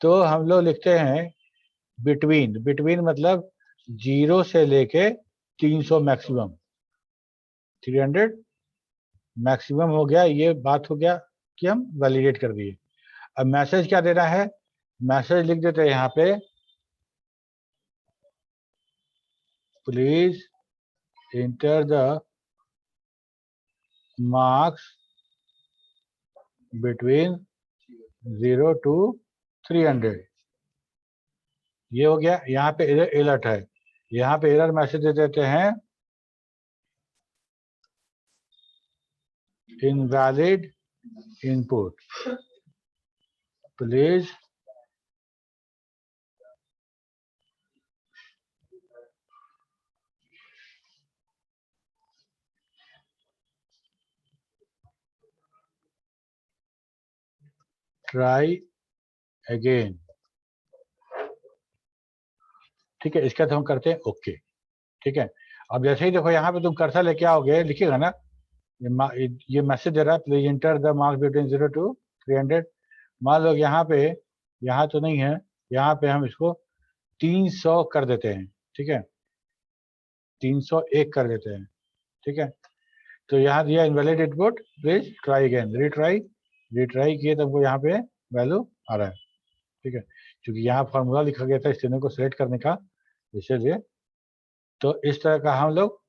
तो हम लोग लिखते हैं बिटवीन मतलब 0 से लेके 300 मैक्सिमम, 300 मैक्सिमम हो गया। ये बात हो गया कि हम वैलिडेट कर दिए। अब मैसेज क्या देना है, मैसेज लिख देते हैं यहाँ पे, please enter the marks between 0 to 300। ये हो गया। यहाँ पे अलर्ट है, यहाँ पे एरर मैसेज दे देते हैं, invalid input, please try again, ठीक है। इसका तो हम करते हैं ओके, ठीक है। अब जैसे ही देखो यहाँ पे तुम कर्सर लेके आओगे, लिखिएगा ना, ये मैसेज दे रहा है, please enter the marks between 0 to 300। मान लो यहाँ पे, यहाँ तो नहीं है, यहाँ पे हम इसको 300 कर देते हैं, ठीक है, 301 कर देते हैं, ठीक है। तो यहाँ दिया invalid input, please try again, retry किए तब वो यहाँ पे वैल्यू आ रहा है, ठीक है। क्योंकि यहाँ फॉर्मूला लिखा गया था इस तीनों को सिलेक्ट करने का, इसीलिए। तो इस तरह का हम लोग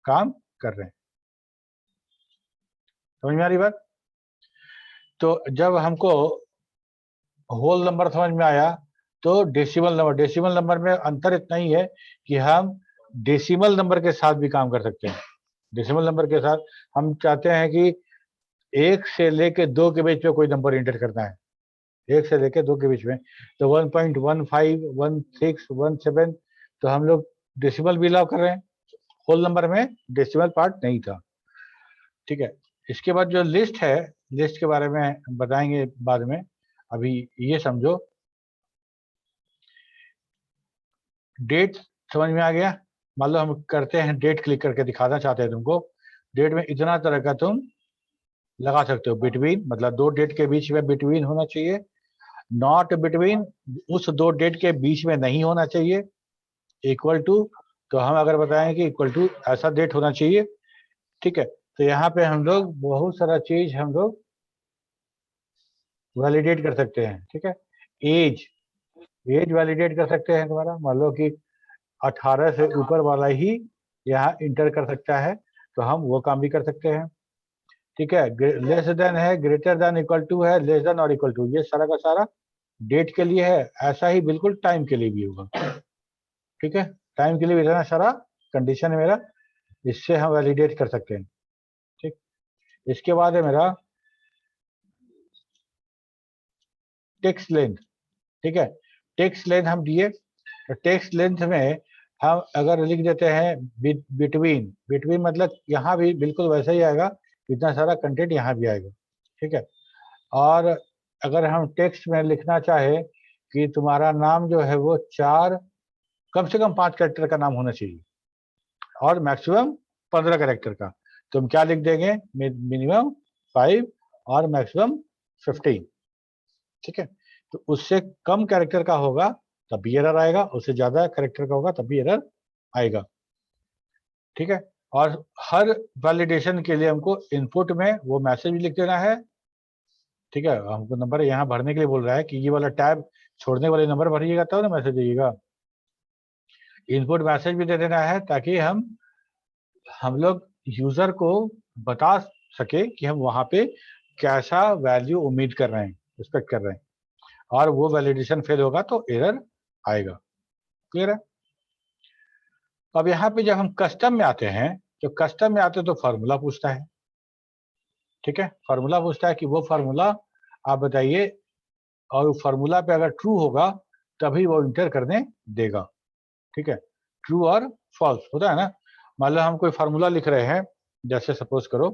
काम कर रहे हैं, समझ में आ रही बात। तो जब हमको होल नंबर समझ में आया, तो डेसिमल नंबर में अंतर इतना ही है कि हम डेसिमल नंबर के साथ भी काम कर सकते हैं। डेसिमल नंबर के साथ हम चाहते हैं कि 1 से लेके 2 के बीच में कोई नंबर इंटर करना है, 1 से लेके 2 के बीच में, तो 1.15, 16, 17, तो हम लोग डेसिमल भी अलाउ कर रहे हैं। होल नंबर में डेसिमल पार्ट नहीं था, ठीक है। इसके बाद जो लिस्ट है, लिस्ट के बारे में बताएंगे बाद में, अभी ये समझो डेट समझ में आ गया। मान लो हम करते हैं डेट, क्लिक करके दिखाना चाहते हैं तुमको, डेट में इतना तरह का तुम लगा सकते हो। बिटवीन मतलब 2 डेट के बीच में बिटवीन होना चाहिए, नॉट बिटवीन उस 2 डेट के बीच में नहीं होना चाहिए, इक्वल टू, तो हम अगर बताएं कि इक्वल टू ऐसा डेट होना चाहिए, ठीक है। तो यहाँ पे हम लोग बहुत सारा चीज हम लोग वैलिडेट कर सकते हैं, ठीक है। एज वैलिडेट कर सकते हैं तुम्हारा, मान लो कि 18 से ऊपर वाला ही यहाँ इंटर कर सकता है, तो हम वो काम भी कर सकते हैं, ठीक है, लेस देन है, ग्रेटर देन इक्वल टू है, लेस देन और इक्वल टू, ये सारा का सारा डेट के लिए है। ऐसा ही बिल्कुल टाइम के लिए भी होगा। ठीक है, टाइम के लिए भी इतना सारा कंडीशन है मेरा, इससे हम वैलिडेट कर सकते हैं। ठीक, इसके बाद है मेरा टेक्स्ट लेंथ। ठीक है, टेक्स्ट लेंथ हम दिए, तो टेक्स्ट लेंथ में हम अगर लिख देते हैं बिटवीन, बिटवीन मतलब यहाँ भी बिल्कुल वैसा ही आएगा, इतना सारा कंटेंट यहाँ भी आएगा। ठीक है, और अगर हम टेक्स्ट में लिखना चाहे कि तुम्हारा नाम जो है वो कम से कम 5 कैरेक्टर का नाम होना चाहिए और मैक्सिमम 15 कैरेक्टर का, तो हम क्या लिख देंगे, मिनिमम 5 और मैक्सिमम 15। ठीक है, तो उससे कम कैरेक्टर का होगा तब भी एरर आएगा, उससे ज्यादा कैरेक्टर का होगा तब भी एरर आएगा। ठीक है, और हर वैलिडेशन के लिए हमको इनपुट में वो मैसेज भी लिख देना है। ठीक है, हमको नंबर यहाँ भरने के लिए बोल रहा है कि ये वाला टैब छोड़ने वाले नंबर भरिएगा तब ना मैसेज आइएगा। इनपुट मैसेज भी दे देना है ताकि हम लोग यूजर को बता सके कि हम वहां पे कैसा वैल्यू उम्मीद कर रहे हैं, एक्सपेक्ट कर रहे हैं, और वो वैलिडेशन फेल होगा तो एरर आएगा। क्लियर है? अब यहाँ पे जब हम कस्टम में आते हैं, तो कस्टम में आते तो फार्मूला पूछता है। ठीक है, फार्मूला पूछता है कि वो फार्मूला आप बताइए, और फार्मूला पे अगर ट्रू होगा तभी वो इंटर करने देगा। ठीक है, ट्रू और फॉल्स होता है ना। मान लो हम कोई फार्मूला लिख रहे हैं, जैसे सपोज करो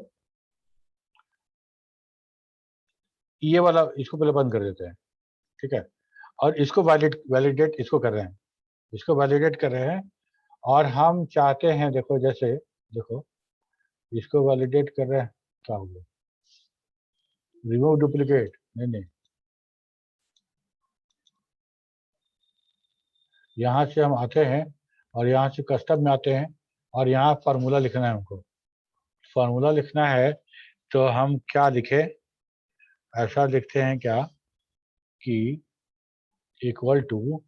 ये वाला, इसको पहले बंद कर देते हैं। ठीक है, और इसको वैलिडेट इसको कर रहे हैं, इसको वैलिडेट कर रहे हैं, और हम चाहते हैं, देखो जैसे देखो इसको वैलिडेट कर रहे हैं, क्या हो गया, रिमूव डुप्लीकेट, नहीं, यहाँ से हम आते हैं और यहाँ से कस्टम में आते हैं और यहाँ फार्मूला लिखना है हमको। फार्मूला लिखना है तो हम क्या लिखे, ऐसा लिखते हैं क्या कि इक्वल टू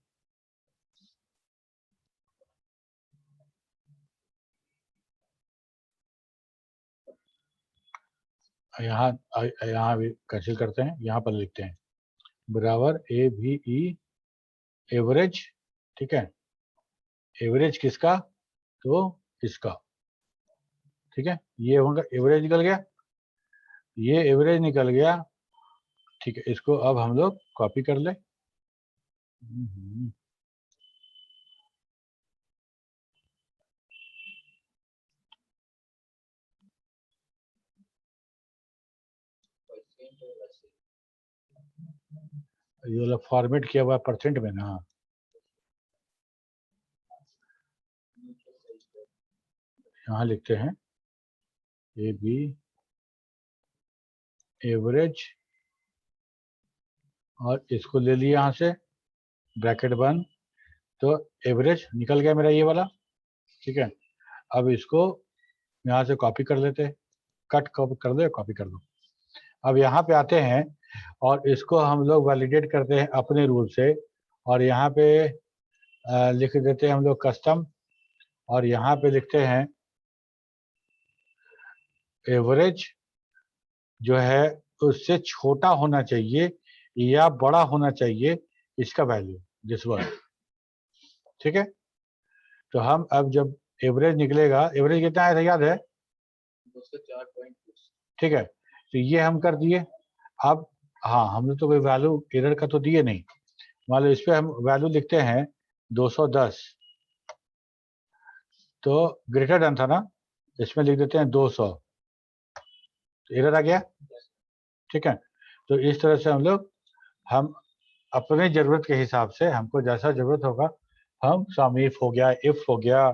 यहाँ भी कैंसिल करते हैं, यहाँ पर लिखते हैं बराबर AVE एवरेज। ठीक है, एवरेज किसका, तो इसका। ठीक है, ये होगा एवरेज निकल गया, ये एवरेज निकल गया। ठीक है, इसको अब हम लोग कॉपी कर ले। ये वाला फॉर्मेट किया हुआ परसेंट में ना, यहाँ लिखते हैं AB एवरेज, और इसको ले लिया यहाँ से ब्रैकेट बंद, तो एवरेज निकल गया मेरा ये वाला। ठीक है, अब इसको यहाँ से कॉपी कर लेते हैं, कट कॉपी कर दो, कॉपी कर दो। अब यहाँ पे आते हैं और इसको हम लोग वैलिडेट करते हैं अपने रूल से, और यहाँ पे लिख देते हैं हम लोग कस्टम, और यहाँ पे लिखते हैं एवरेज जो है उससे छोटा होना चाहिए या बड़ा होना चाहिए इसका वैल्यू, दिस वन। ठीक है, तो हम अब जब एवरेज निकलेगा, एवरेज कितना आया था याद है, 204.2। ठीक है, तो ये हम कर दिए। अब हाँ, हमने तो कोई वैल्यू एरर का तो दिए नहीं, मान लो इस पे हम वैल्यू लिखते हैं 210, तो ग्रेटर देन था ना, इसमें लिख देते हैं 200, तो एरर आ गया। ठीक है, तो इस तरह से हम अपने जरूरत के हिसाब से, हमको जैसा जरूरत होगा, हम सम इफ हो गया, इफ हो गया,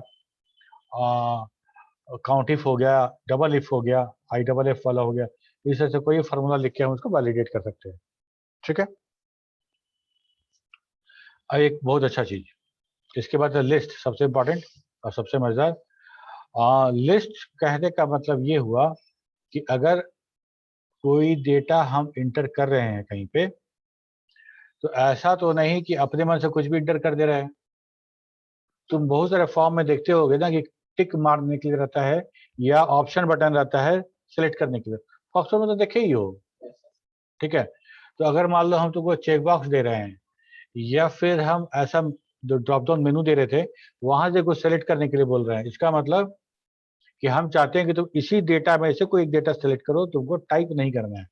काउंट इफ हो गया, डबल इफ हो गया, IFF वाला हो गया, इस तरह से कोई फार्मूला लिख के हम उसको वैलिडेट कर सकते हैं। ठीक है, अब एक बहुत अच्छा चीज, इसके बाद लिस्ट, सबसे इंपॉर्टेंट और सबसे मजेदार। लिस्ट कहने का मतलब ये हुआ कि अगर कोई डेटा हम इंटर कर रहे हैं कहीं पे, तो ऐसा तो नहीं कि अपने मन से कुछ भी इंटर कर दे रहे हैं। तुम बहुत सारे फॉर्म में देखते होगे ना कि टिक मारने के लिए रहता है या ऑप्शन बटन रहता है सिलेक्ट करने के लिए, फॉक्सट्रॉट में तो देखे ही हो, ठीक है। तो अगर मान लो हम तुमको चेक बॉक्स दे रहे हैं या फिर हम ऐसा जो ड्रॉप डाउन मेनू दे रहे थे वहां से कुछ सेलेक्ट करने के लिए बोल रहे हैं, इसका मतलब कि हम चाहते हैं कि तुम इसी डेटा में से कोई एक डेटा सेलेक्ट करो, तुमको टाइप नहीं करना है।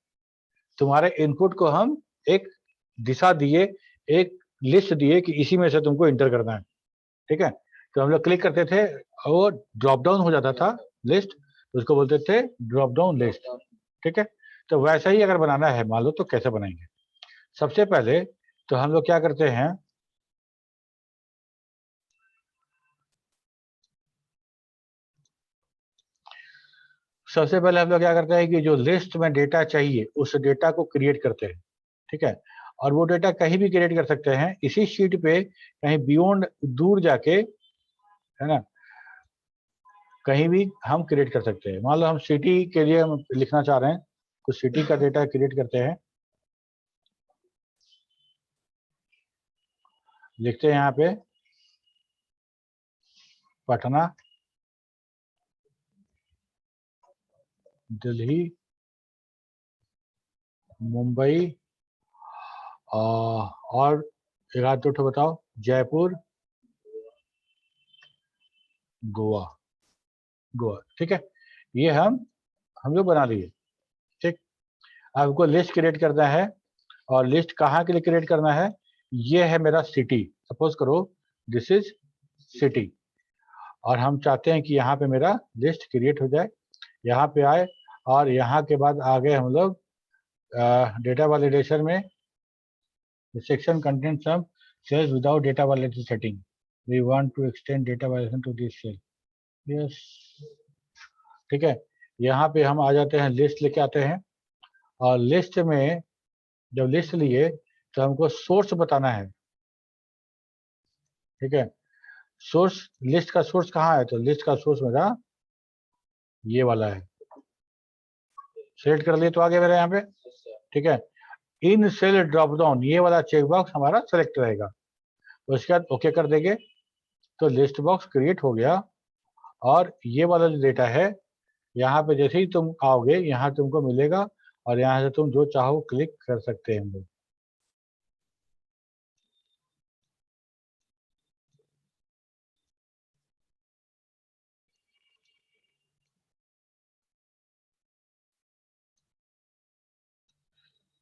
तुम्हारे इनपुट को हम एक दिशा दिए, एक लिस्ट दिए कि इसी में से तुमको इंटर करना है, ठीक है। तो हम लोग क्लिक करते थे और वो ड्रॉप डाउन हो जाता था लिस्ट, तो उसको बोलते थे ड्रॉप डाउन लिस्ट, ठीक है। तो वैसा ही अगर बनाना है मान लो तो कैसे बनाएंगे? सबसे पहले तो हम लोग क्या करते हैं, सबसे पहले हम लोग क्या करते हैं कि जो लिस्ट में डेटा चाहिए उस डेटा को क्रिएट करते हैं, ठीक है। और वो डेटा कहीं भी क्रिएट कर सकते हैं, इसी शीट पे कहीं बियॉन्ड दूर जाके, है ना, कहीं भी हम क्रिएट कर सकते हैं। मान लो हम सिटी के लिए हम लिखना चाह रहे हैं, तो सिटी का डेटा क्रिएट करते हैं, लिखते हैं यहाँ पे पटना, दिल्ली, मुंबई, और एक आध दो ठो बताओ, जयपुर, गोवा, गोवा, ठीक है। ये हम लोग बना लिए, ठीक। आपको लिस्ट क्रिएट करना है, और लिस्ट कहाँ के लिए क्रिएट करना है, ये है मेरा सिटी, सपोज करो दिस इज सिटी, और हम चाहते हैं कि यहाँ पे मेरा लिस्ट क्रिएट हो जाए। यहाँ पे आए और यहाँ के बाद आगे हम लोग डेटा वैलिडेशन में section content some cells without data validation setting, we want to extend data validation to this cell, yes, ठीक है। यहाँ पे हम आ जाते हैं, लिस्ट लेके आते हैं, और लिस्ट में जब लिस्ट लिए तो हमको सोर्स बताना है, ठीक है। सोर्स, लिस्ट का सोर्स कहाँ है, तो लिस्ट का सोर्स मेरा ये वाला है, सेलेक्ट कर लिए तो आगे मेरे यहाँ पे, ठीक है। इन सेल ड्रॉप डाउन ये वाला चेक बॉक्स हमारा सेलेक्ट रहेगा, तो उसके बाद ओके कर देंगे तो लिस्ट बॉक्स क्रिएट हो गया। और ये वाला जो डेटा है यहाँ पे जैसे ही तुम आओगे यहाँ तुमको मिलेगा, और यहाँ से तुम जो चाहो क्लिक कर सकते हैं हम लोग।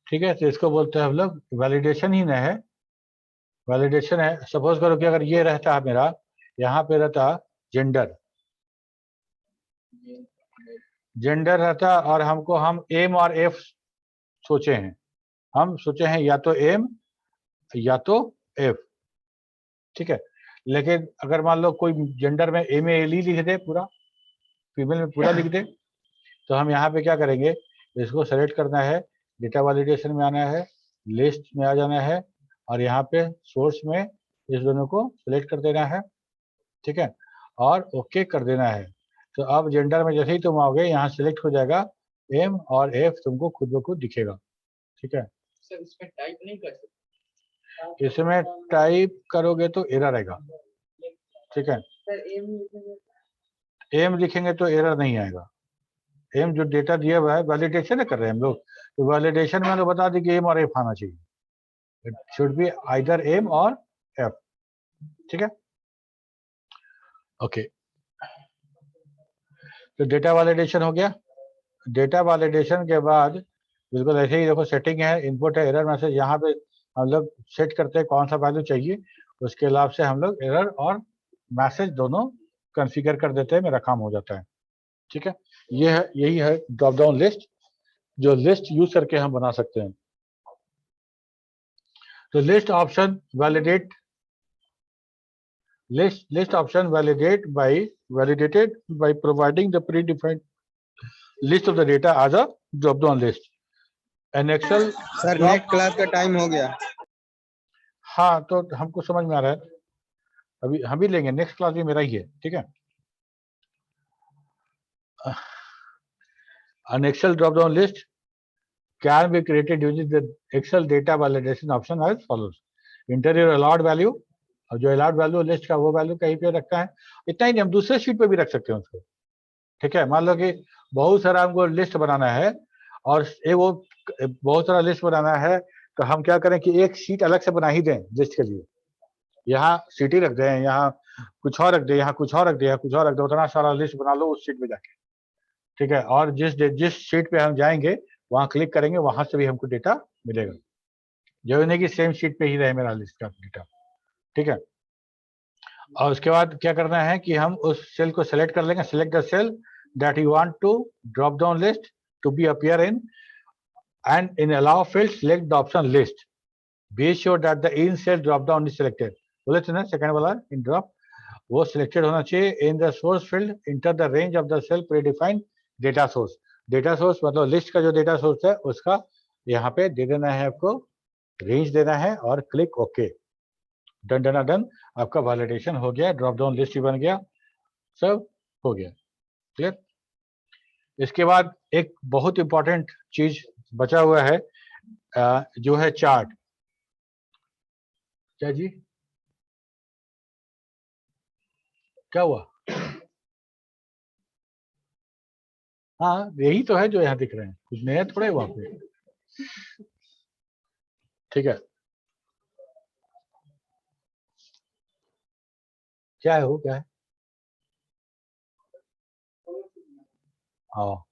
ठीक है, तो इसको बोलते हैं हम लोग वैलिडेशन ही न है, वैलिडेशन है। सपोज करो कि अगर ये रहता है मेरा, यहाँ पे रहता जेंडर, जेंडर रहता, और हमको हम एम और एफ सोचे हैं, हम सोचे हैं या तो एम या तो एफ, ठीक है। लेकिन अगर मान लो कोई जेंडर में एम एल ई लिख दे, पूरा फीमेल में पूरा लिख दे, तो हम यहाँ पे क्या करेंगे, इसको सेलेक्ट करना है, डेटा वैलिडेशन में आना है, लिस्ट में आ जाना है, और यहाँ पे सोर्स में इस दोनों को सेलेक्ट कर देना है, ठीक है, और ओके कर देना है। तो अब जेंडर में जैसे ही तुम आओगे यहाँ सेलेक्ट हो जाएगा, एम और एफ तुमको खुद ब खुद दिखेगा, ठीक है। सर इसमें टाइप नहीं कर सकते, इसमें टाइप करोगे तो एरर आएगा, ठीक है। एम लिखेंगे तो एरर नहीं आएगा, एम जो डेटा दिया हुआ है वैलिडेशन कर रहे हैं हम लोग, तो वैलिडेशन में तो बता दी कि एम और एफ आना चाहिए, it should be either M और एफ, ठीक है, ओके। तो डेटा वैलिडेशन हो गया। डेटा वैलिडेशन के बाद बिल्कुल ऐसे ही देखो, सेटिंग है, इनपुट है, एरर मैसेज, यहाँ पे हम लोग सेट करते हैं कौन सा वैल्यू चाहिए, उसके हिसाब से हम लोग एरर और मैसेज दोनों कॉन्फ़िगर कर देते हैं, मेरा काम हो जाता है, ठीक है। ये है, यही है ड्रॉप डाउन लिस्ट, जो लिस्ट यूज करके हम बना सकते हैं। तो list option validate, list option validated by providing the predefined list of the data as a drop down list. An Excel sir next class का टाइम हो गया। हाँ, तो हमको समझ में आ रहा है, अभी हम भी लेंगे, नेक्स्ट क्लास भी मेरा ही है, ठीक है। An Excel drop down list can be created using the Excel data validation option as follows. Enter your allowed value, और जो allowed value लिस्ट का वो वैल्यू कहीं पे रखता है, इतना ही नहीं, हम दूसरे शीट पे भी रख सकते हैं उसको, ठीक है। मान लो कि बहुत सारा हमको लिस्ट बनाना है, और एक वो बहुत सारा लिस्ट बनाना है, तो हम क्या करें कि एक शीट अलग से बना ही दें लिस्ट के लिए। यहाँ सिटी रख दें, यहाँ कुछ और रख दें, यहाँ कुछ और रख दें, यहाँ कुछ और रख दें, उतना सारा लिस्ट बना लो उस शीट में जाके, ठीक है। और जिस शीट पे हम जाएंगे वहां क्लिक करेंगे, वहां से भी हमको डेटा मिलेगा। जो नहीं कि सेम शीट पे ही रहे मेरा लिस्ट का डेटा, ठीक है। और उसके बाद क्या करना है कि हम उस सेल को सेलेक्ट कर लेंगे, select the cell that you want to drop down list to be appear in, and in allow field select the option list, be sure that the in cell drop down is selected। बोले थे ना second वाला इन drop, वो selected होना चाहिए। In the source field enter the range of the cell predefined data source. Data source मतलब list का जो डेटा सोर्स है उसका यहाँ पे दे देना है, आपको रेंज देना है और click okay. Done done done, आपका वैलिडेशन हो गया, ड्रॉप डाउन लिस्ट बन गया, सब हो गया, क्लियर। इसके बाद एक बहुत इंपॉर्टेंट चीज बचा हुआ है, जो है चार्ट। क्या जी, क्या हुआ? हाँ यही तो है जो यहाँ दिख रहे हैं, कुछ नया थोड़ा है वहां पे, ठीक है। क्या है वो, क्या है? हाँ,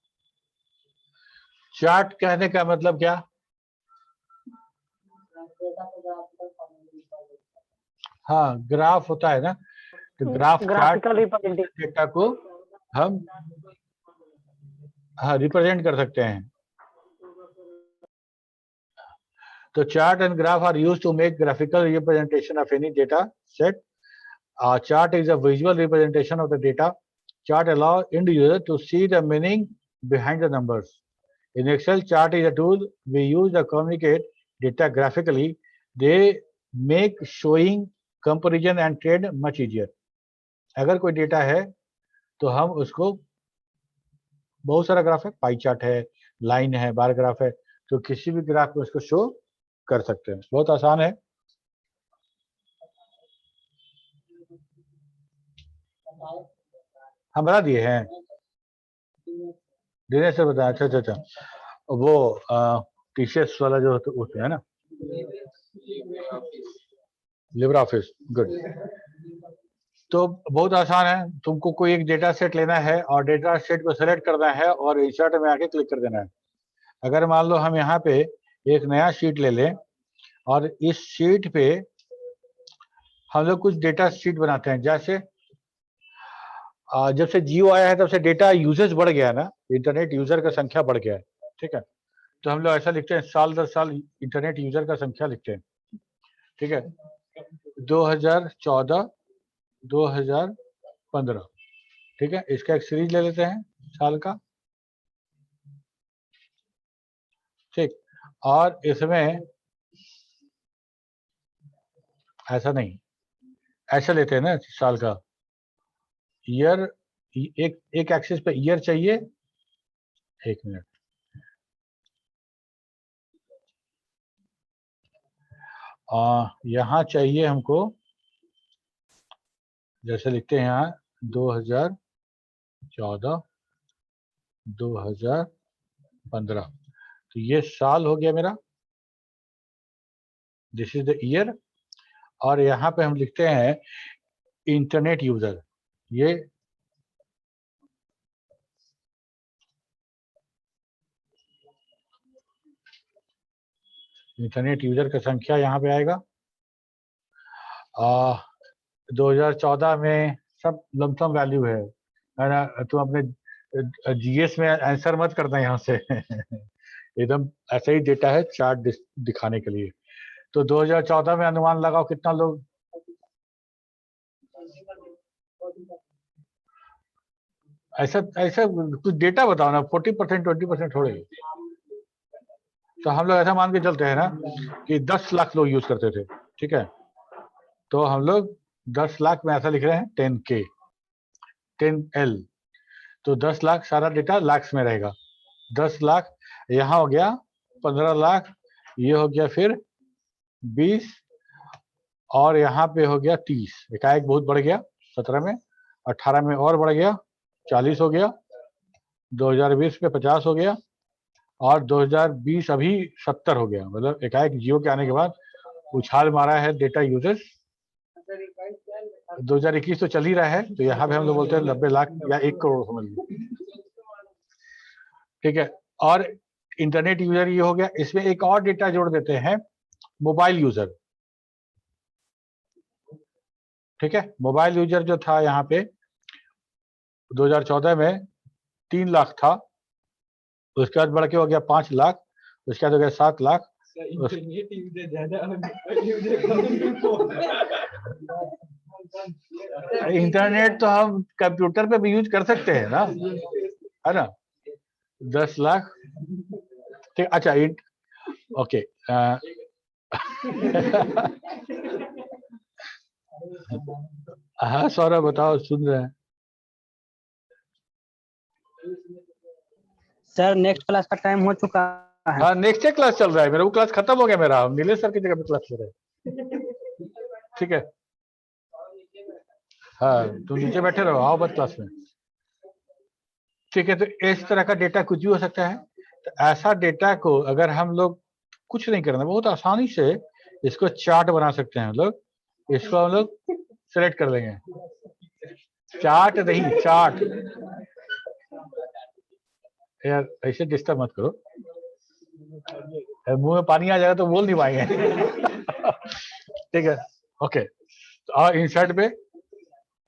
चार्ट कहने का मतलब क्या? हाँ ग्राफ होता है ना, तो graph chart graphical representation data को हम हाँ रिप्रेजेंट कर सकते हैं। तो chart and graph are used to make graphical representation of any data set. Chart is a visual representation of the data. Chart allows end user to see the meaning behind the numbers. In Excel, chart is a tool we use to communicate data graphically. They make showing, comparison and trade much easier. अगर कोई data है तो हम उसको, बहुत सारा graph है, pie chart है, लाइन है, बार ग्राफ है, तो किसी भी ग्राफ में उसको शो कर सकते हैं, बहुत आसान है। हम बता दिए हैं, दिनेश सर बताया। अच्छा अच्छा अच्छा, वो टीसीएस वाला जो उसमें है ना, लिब्रा ऑफिस, गुड। तो बहुत आसान है, तुमको कोई एक डेटा सेट लेना है और डेटा सेट को सेलेक्ट करना है और इंसर्ट में आके क्लिक कर देना है। अगर मान लो हम यहाँ पे एक नया शीट ले लें और इस शीट पे हम लोग कुछ डेटा शीट बनाते हैं, जैसे जब से जियो आया है तब से डेटा यूजेज बढ़ गया ना, इंटरनेट यूजर का संख्या बढ़ गया है, ठीक है। तो हम लोग ऐसा लिखते हैं, साल दर साल इंटरनेट यूजर का संख्या लिखते हैं, ठीक है। 2014 2015, ठीक है। इसका एक सीरीज ले लेते हैं साल का, ठीक। और इसमें ऐसा नहीं, ऐसा लेते हैं ना साल का, ईयर, एक एक्सिस पे ईयर चाहिए, एक मिनट, यहाँ चाहिए हमको, जैसे लिखते हैं यहाँ 2014 2015, तो ये साल हो गया मेरा, दिस इज द ईयर। और यहाँ पे हम लिखते हैं इंटरनेट यूजर, ये इंटरनेट यूजर का संख्या यहाँ पे आएगा। 2014 में सब लमसम वैल्यू है ना, तुम अपने जीएस में आंसर मत करना यहाँ से एकदम ऐसा ही डेटा है चार्ट दिखाने के लिए। तो 2014 में अनुमान लगाओ कितना लोग, ऐसा ऐसा कुछ डेटा बताओ ना, 40% 20% थोड़े। तो हम लोग ऐसा मान के चलते हैं ना कि 10 लाख लोग यूज करते थे, ठीक है। तो हम लोग 10 लाख में ऐसा लिख रहे हैं 10K 10L, तो 10 लाख सारा डेटा लाख्स में रहेगा। 10 लाख यहाँ हो गया, 15 लाख ये हो गया, फिर 20 और यहाँ पे हो गया 30, एकाएक बहुत बढ़ गया। 17 में, 18 में और बढ़ गया, 40 हो गया, 2020 में 50 हो गया, और 2020 अभी 70 हो गया, मतलब एकाएक जियो के आने के बाद उछाल मारा है डेटा यूजर्स। 2021 तो चल ही रहा है, तो यहाँ पे हम लोग बोलते हैं 90 लाख या 1 करोड़ समझ लो, ठीक है। और इंटरनेट यूजर ये हो गया, इसमें एक और डेटा जोड़ देते हैं, मोबाइल यूजर, ठीक है। मोबाइल यूजर जो था यहाँ पे 2014 में 3 लाख था, उसके बाद बढ़ के हो गया 5 लाख, उसके बाद हो गया 7 लाख। इंटरनेट तो हम कंप्यूटर पे भी यूज कर सकते हैं ना, है ना। 10 लाख, ठीक। अच्छा ओके, हाँ सौरभ बताओ, सुन रहे हैं। सर नेक्स्ट क्लास का टाइम हो चुका है। हाँ नेक्स्ट क्लास चल रहा है मेरा, वो क्लास खत्म हो गया मेरा, हम नीलेश सर की जगह पे क्लास ले रहे हैं, ठीक है। हाँ तुम नीचे बैठे रहो, आओ बस क्लास में, ठीक है। तो इस तरह का डेटा कुछ भी हो सकता है। तो ऐसा डेटा को अगर हम लोग कुछ नहीं करना, बहुत आसानी से इसको चार्ट बना सकते हैं हम लोग। इसको हम लोग सेलेक्ट कर लेंगे, चार्ट नहीं चार्ट, यार ऐसे डिस्टर्ब मत करो, मुंह में पानी आ जाएगा तो बोल नहीं पाएंगे, ठीक है। ओके, तो और इंसर्ट पे,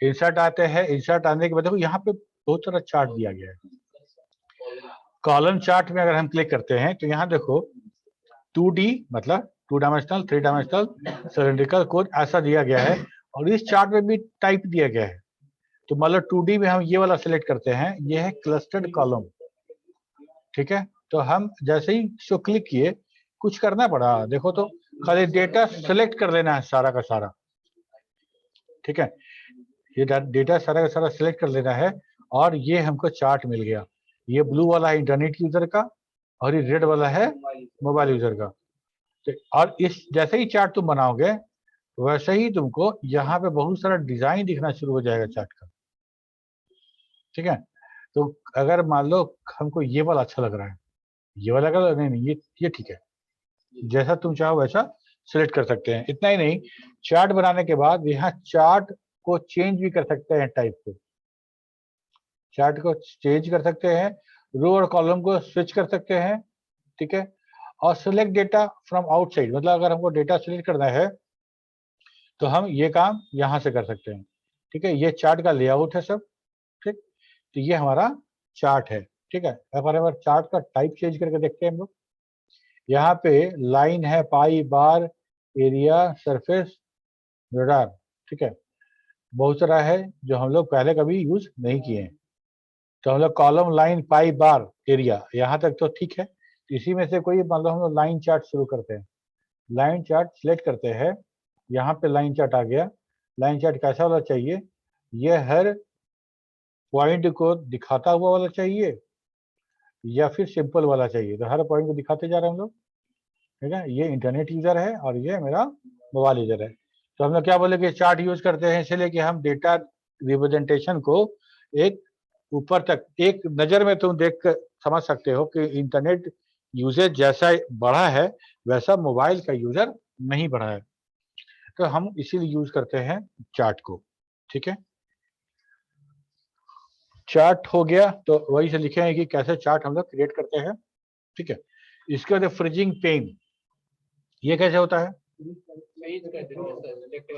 इंसर्ट आते हैं। इंसर्ट आने के बाद देखो यहाँ पे बहुत सारा चार्ट दिया गया है। कॉलम चार्ट में अगर हम क्लिक करते हैं तो यहाँ देखो 2D मतलब 2 डायमेंशनल, 3 डायमेंशनल, सिलेंड्रिकल कोड ऐसा दिया गया है, और इस चार्ट में भी टाइप दिया गया है। तो मतलब 2D में हम ये वाला सिलेक्ट करते हैं, ये है क्लस्टर्ड कॉलम, ठीक है। तो हम जैसे ही इसको क्लिक किए, कुछ करना पड़ा, देखो तो खाली डेटा सेलेक्ट कर लेना है सारा का सारा, ठीक है। ये डेटा सारा का सारा सिलेक्ट कर लेना है, और ये हमको चार्ट मिल गया। ये ब्लू वाला है इंटरनेट यूजर का, और ये रेड वाला है मोबाइल यूजर का। और इस जैसे ही चार्ट तुम बनाओगे, वैसे ही तुमको यहाँ पे बहुत सारा डिजाइन दिखना शुरू हो जाएगा चार्ट का, ठीक है। तो अगर मान लो हमको ये वाला अच्छा लग रहा है, ये वाला कलर नहीं, ये ठीक है, जैसा तुम चाहो वैसा सिलेक्ट कर सकते हैं। इतना ही नहीं, चार्ट बनाने के बाद यहाँ चार्ट को चेंज भी कर सकते हैं, टाइप को, चार्ट को चेंज कर सकते हैं, रो और कॉलम को स्विच कर सकते हैं, ठीक है। और सिलेक्ट डेटा फ्रॉम आउटसाइड, मतलब अगर हमको डेटा सिलेक्ट करना है तो हम ये काम यहाँ से कर सकते हैं, ठीक है। ये चार्ट का लेआउट है सब, ठीक। तो ये हमारा चार्ट है, ठीक है। अगर चार्ट का टाइप चेंज करके देखते हैं हम लोग, यहाँ पे लाइन है, पाई, बार, एरिया, सरफेस, रडार, ठीक है। बहुत सारा है जो हम लोग पहले कभी यूज नहीं किए हैं। तो हम लोग कॉलम, लाइन, पाई, बार, एरिया, यहाँ तक तो ठीक है। इसी में से कोई मान लो हम लोग लाइन चार्ट शुरू करते हैं, लाइन चार्ट सिलेक्ट करते हैं, यहाँ पे लाइन चार्ट आ गया। लाइन चार्ट कैसा वाला चाहिए, ये हर पॉइंट को दिखाता हुआ वाला चाहिए या फिर सिंपल वाला चाहिए। तो हर पॉइंट को दिखाते जा रहे हैं हम लोग, ठीक है। ये इंटरनेट यूजर है और ये मेरा मोबाइल यूजर है। तो हम लोग क्या बोले कि चार्ट यूज करते हैं इसलिए कि हम डेटा रिप्रेजेंटेशन को एक ऊपर तक एक नजर में तुम देख कर समझ सकते हो कि इंटरनेट यूजेज जैसा बढ़ा है वैसा मोबाइल का यूजर नहीं बढ़ा है। तो हम इसीलिए यूज करते हैं चार्ट को, ठीक है। चार्ट हो गया, तो वही से लिखे हैं कि कैसे चार्ट हम लोग क्रिएट करते हैं, ठीक है। इसके बाद फ्रीजिंग पेन, ये कैसे होता है,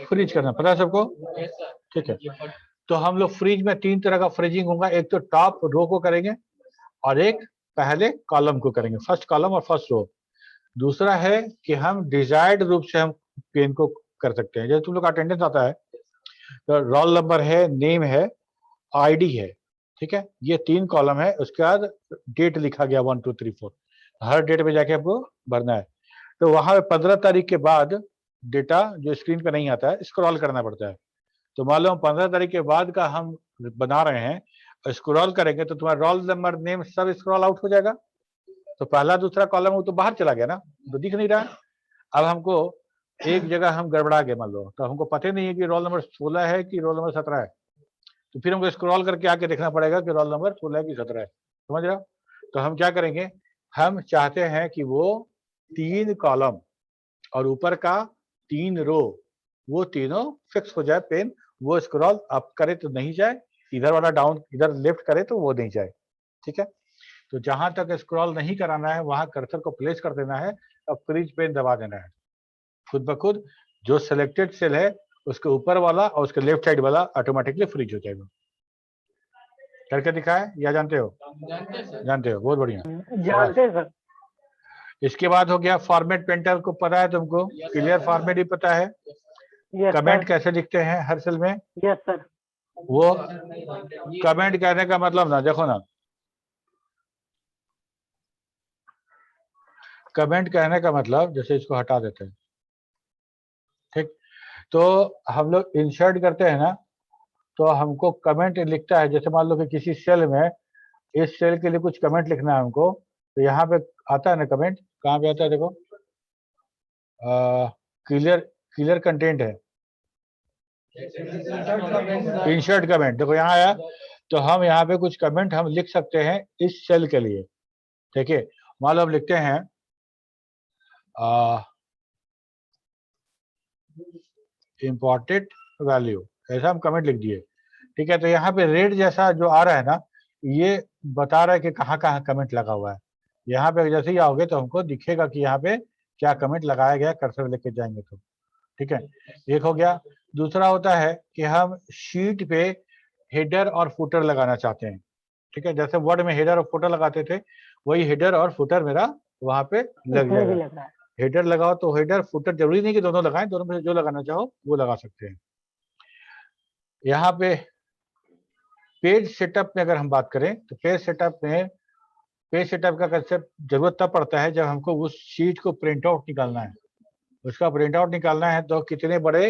फ्रीज करना पता है सबको, ठीक है। तो हम लोग फ्रीज में 3 तरह का फ्रीजिंग होगा, एक तो टॉप रो को करेंगे और एक पहले कॉलम को करेंगे, फर्स्ट कॉलम और फर्स्ट रो। दूसरा है कि हम डिजायर्ड रूप से हम पेन को कर सकते हैं, जैसे तुम लोग अटेंडेंस आता है तो रोल नंबर है, नेम है, आईडी है, ठीक है। ये 3 कॉलम है, उसके बाद डेट लिखा गया 1 2 3 4, हर डेट पे जाके आपको भरना है। तो वहां पे 15 तारीख के बाद डेटा जो स्क्रीन पे नहीं आता है स्क्रॉल करना पड़ता है। तो मान लो हम 15 तारीख के बाद का हम बना रहे हैं, स्क्रॉल करेंगे तो तुम्हारा रोल नंबर, नेम सब स्क्रॉल आउट हो जाएगा। तो पहला दूसरा कॉलम वो तो बाहर चला गया ना, तो दिख नहीं रहा। अब हमको एक जगह हम गड़बड़ा गए मान लो, तो हमको पता नहीं है कि रोल नंबर 16 है कि रोल नंबर 17 है। तो फिर हमको स्क्रॉल करके आके देखना पड़ेगा कि रोल नंबर 16 है कि 17 है, समझ रहे हो। तो हम क्या करेंगे, हम चाहते हैं कि वो 3 कॉलम और ऊपर का 3 रो वो तीनों फिक्स हो जाए पेन, वो स्क्रॉल अप करे तो नहीं जाए, इधर वाला डाउन इधर लेफ्ट करे तो वो नहीं जाए। ठीक है, तो जहां तक स्क्रॉल नहीं कराना है वहां कर्सर को प्लेस कर देना है और फ्रीज पेन दबा देना है। खुद ब खुद जो सिलेक्टेड सेल है उसके ऊपर वाला और उसके लेफ्ट साइड वाला ऑटोमेटिकली फ्रीज हो जाएगा। करके दिखाए या जानते हो? जानते हैं सर। जानते हो, बहुत बढ़िया। जानते हैं सर। इसके बाद हो गया फॉर्मेट पेंटर को पता है तुमको? क्लियर फॉर्मेट भी पता है? Yes comment sir. कैसे लिखते हैं हर सेल में? Yes sir. वो कमेंट कहने का मतलब ना, देखो ना, कमेंट कहने का मतलब, जैसे इसको हटा देते हैं, ठीक, तो हम लोग इंसर्ट करते हैं ना, तो हमको कमेंट लिखता है। जैसे मान लो कि किसी सेल में इस सेल के लिए कुछ कमेंट लिखना है हमको, तो यहाँ पे आता है ना कमेंट, कहाँ पे आता है देखो, क्लियर क्लियर कंटेंट है, इंसर्ट कमेंट, देखो यहाँ आया। तो हम यहाँ पे कुछ कमेंट हम लिख सकते हैं इस सेल के लिए। ठीक है, मान लो हम लिखते हैं इम्पोर्टेंट वैल्यू, ऐसा हम कमेंट लिख दिए। ठीक है, तो यहाँ पे रेड जैसा जो आ रहा है ना, ये बता रहा है कि कहाँ कहाँ कमेंट लगा हुआ है। यहाँ पे जैसे ही आओगे तो हमको दिखेगा कि यहाँ पे क्या कमेंट लगाया गया, कर्सर लेके जाएंगे तो। ठीक है, एक हो गया। दूसरा होता है कि हम शीट पे हेडर और फुटर लगाना चाहते हैं। ठीक है, जैसे वर्ड में हेडर और फुटर लगाते थे, वही हेडर और फुटर मेरा वहां पे लग इसमें भी जाएगा। लग रहा है। हेडर लगाओ तो हेडर, फुटर जरूरी नहीं कि दोनों लगाएं, दोनों में से जो लगाना चाहो वो लगा सकते हैं। यहाँ पे पेज सेटअप में अगर हम बात करें तो पेज सेटअप में, पेज सेटअप का कंसेप्ट जरूरत तब पड़ता है जब हमको उस शीट को प्रिंट आउट निकालना है। उसका प्रिंट आउट निकालना है तो कितने बड़े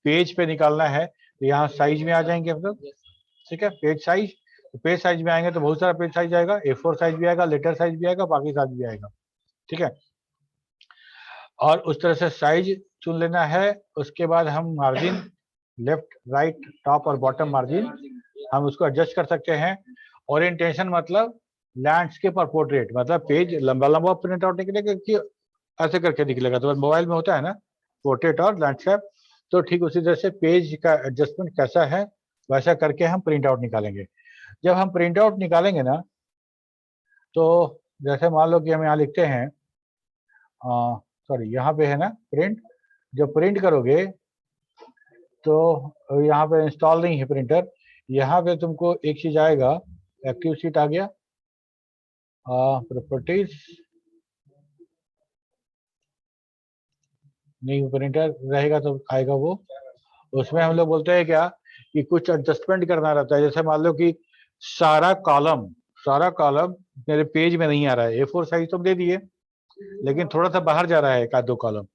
पेज पे निकालना है, तो यहाँ साइज में आ जाएंगे हम लोग। ठीक है, पेज साइज, तो पेज साइज में आएंगे तो बहुत सारा पेज साइज आएगा, A4 साइज भी आएगा, लेटर साइज भी आएगा, बाकी साइज भी आएगा। ठीक है, और उस तरह से साइज चुन लेना है। उसके बाद हम मार्जिन, लेफ्ट राइट टॉप और बॉटम मार्जिन हम उसको एडजस्ट कर सकते हैं। ओरिएंटेशन मतलब लैंडस्केप और पोर्ट्रेट, मतलब पेज लंबा लंबा प्रिंट आउट निकलेगा कि ऐसे करके निकलेगा। तो मोबाइल में होता है ना पोर्ट्रेट और लैंडस्केप, तो ठीक उसी तरह से पेज का एडजस्टमेंट कैसा है वैसा करके हम प्रिंट आउट निकालेंगे। जब हम प्रिंट आउट निकालेंगे ना, तो जैसे मान लो कि हम यहाँ लिखते हैं, सॉरी यहाँ पे है ना प्रिंट, जब प्रिंट करोगे तो यहाँ पे इंस्टॉल नहीं है प्रिंटर, यहाँ पे तुमको एक चीज आएगा, एक्टिव शीट आ गया, प्रॉपर्टीज, नहीं प्रिंटर रहेगा तो आएगा वो। उसमें हम लोग बोलते हैं क्या कि कुछ एडजस्टमेंट करना रहता है। जैसे मान लो कि सारा कॉलम मेरे पेज में नहीं आ रहा है, A4 साइज तो दे दिए लेकिन थोड़ा सा बाहर जा रहा है एक आध दो कॉलम,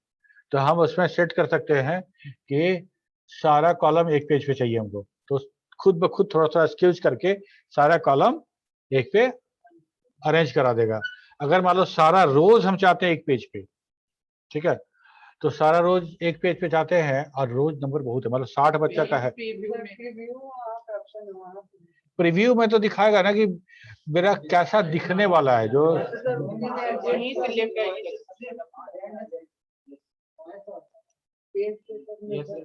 तो हम उसमें सेट कर सकते हैं कि सारा कॉलम एक पेज पे चाहिए हमको, तो खुद ब खुद थोड़ा सा स्केच करके सारा कॉलम एक पे अरेंज करा देगा। अगर मान लो सारा रोज हम चाहते हैं एक पेज पे, ठीक है, तो सारा रोज एक पेज पे चाहते हैं और रोज नंबर बहुत है, मतलब 60 बच्चा का है। प्रीव्यू में तो दिखाएगा ना कि मेरा कैसा दिखने वाला है, जो यहीं से लेफ्ट आएगी। Yes, sir.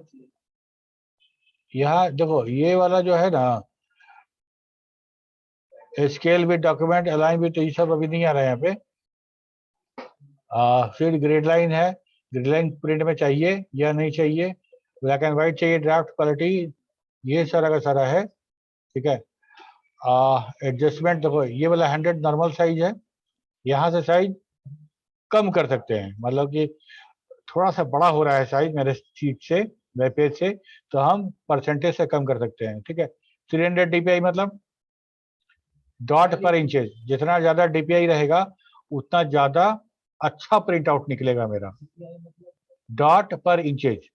यहाँ देखो ये वाला जो है ना scale with document align with, तो ये सब अभी नहीं आ रहा है यहाँ पे। फिर ग्रेड लाइन है, ग्रेड लाइन प्रिंट में चाहिए या नहीं चाहिए, ब्लैक एंड व्हाइट चाहिए, ड्राफ्ट क्वालिटी, ये सारा का सारा है। ठीक है, एडजस्टमेंट देखो ये वाला 100 नॉर्मल साइज है, यहाँ से साइज कम कर सकते हैं, मतलब कि थोड़ा सा बड़ा हो रहा है साइज मेरे शीट से, मेरे पेज से, तो हम परसेंटेज से कम कर सकते हैं। ठीक है, 300 DPI मतलब डॉट पर इंचेज, जितना ज्यादा DPI रहेगा उतना ज्यादा अच्छा प्रिंट आउट निकलेगा मेरा, डॉट पर इंचेज।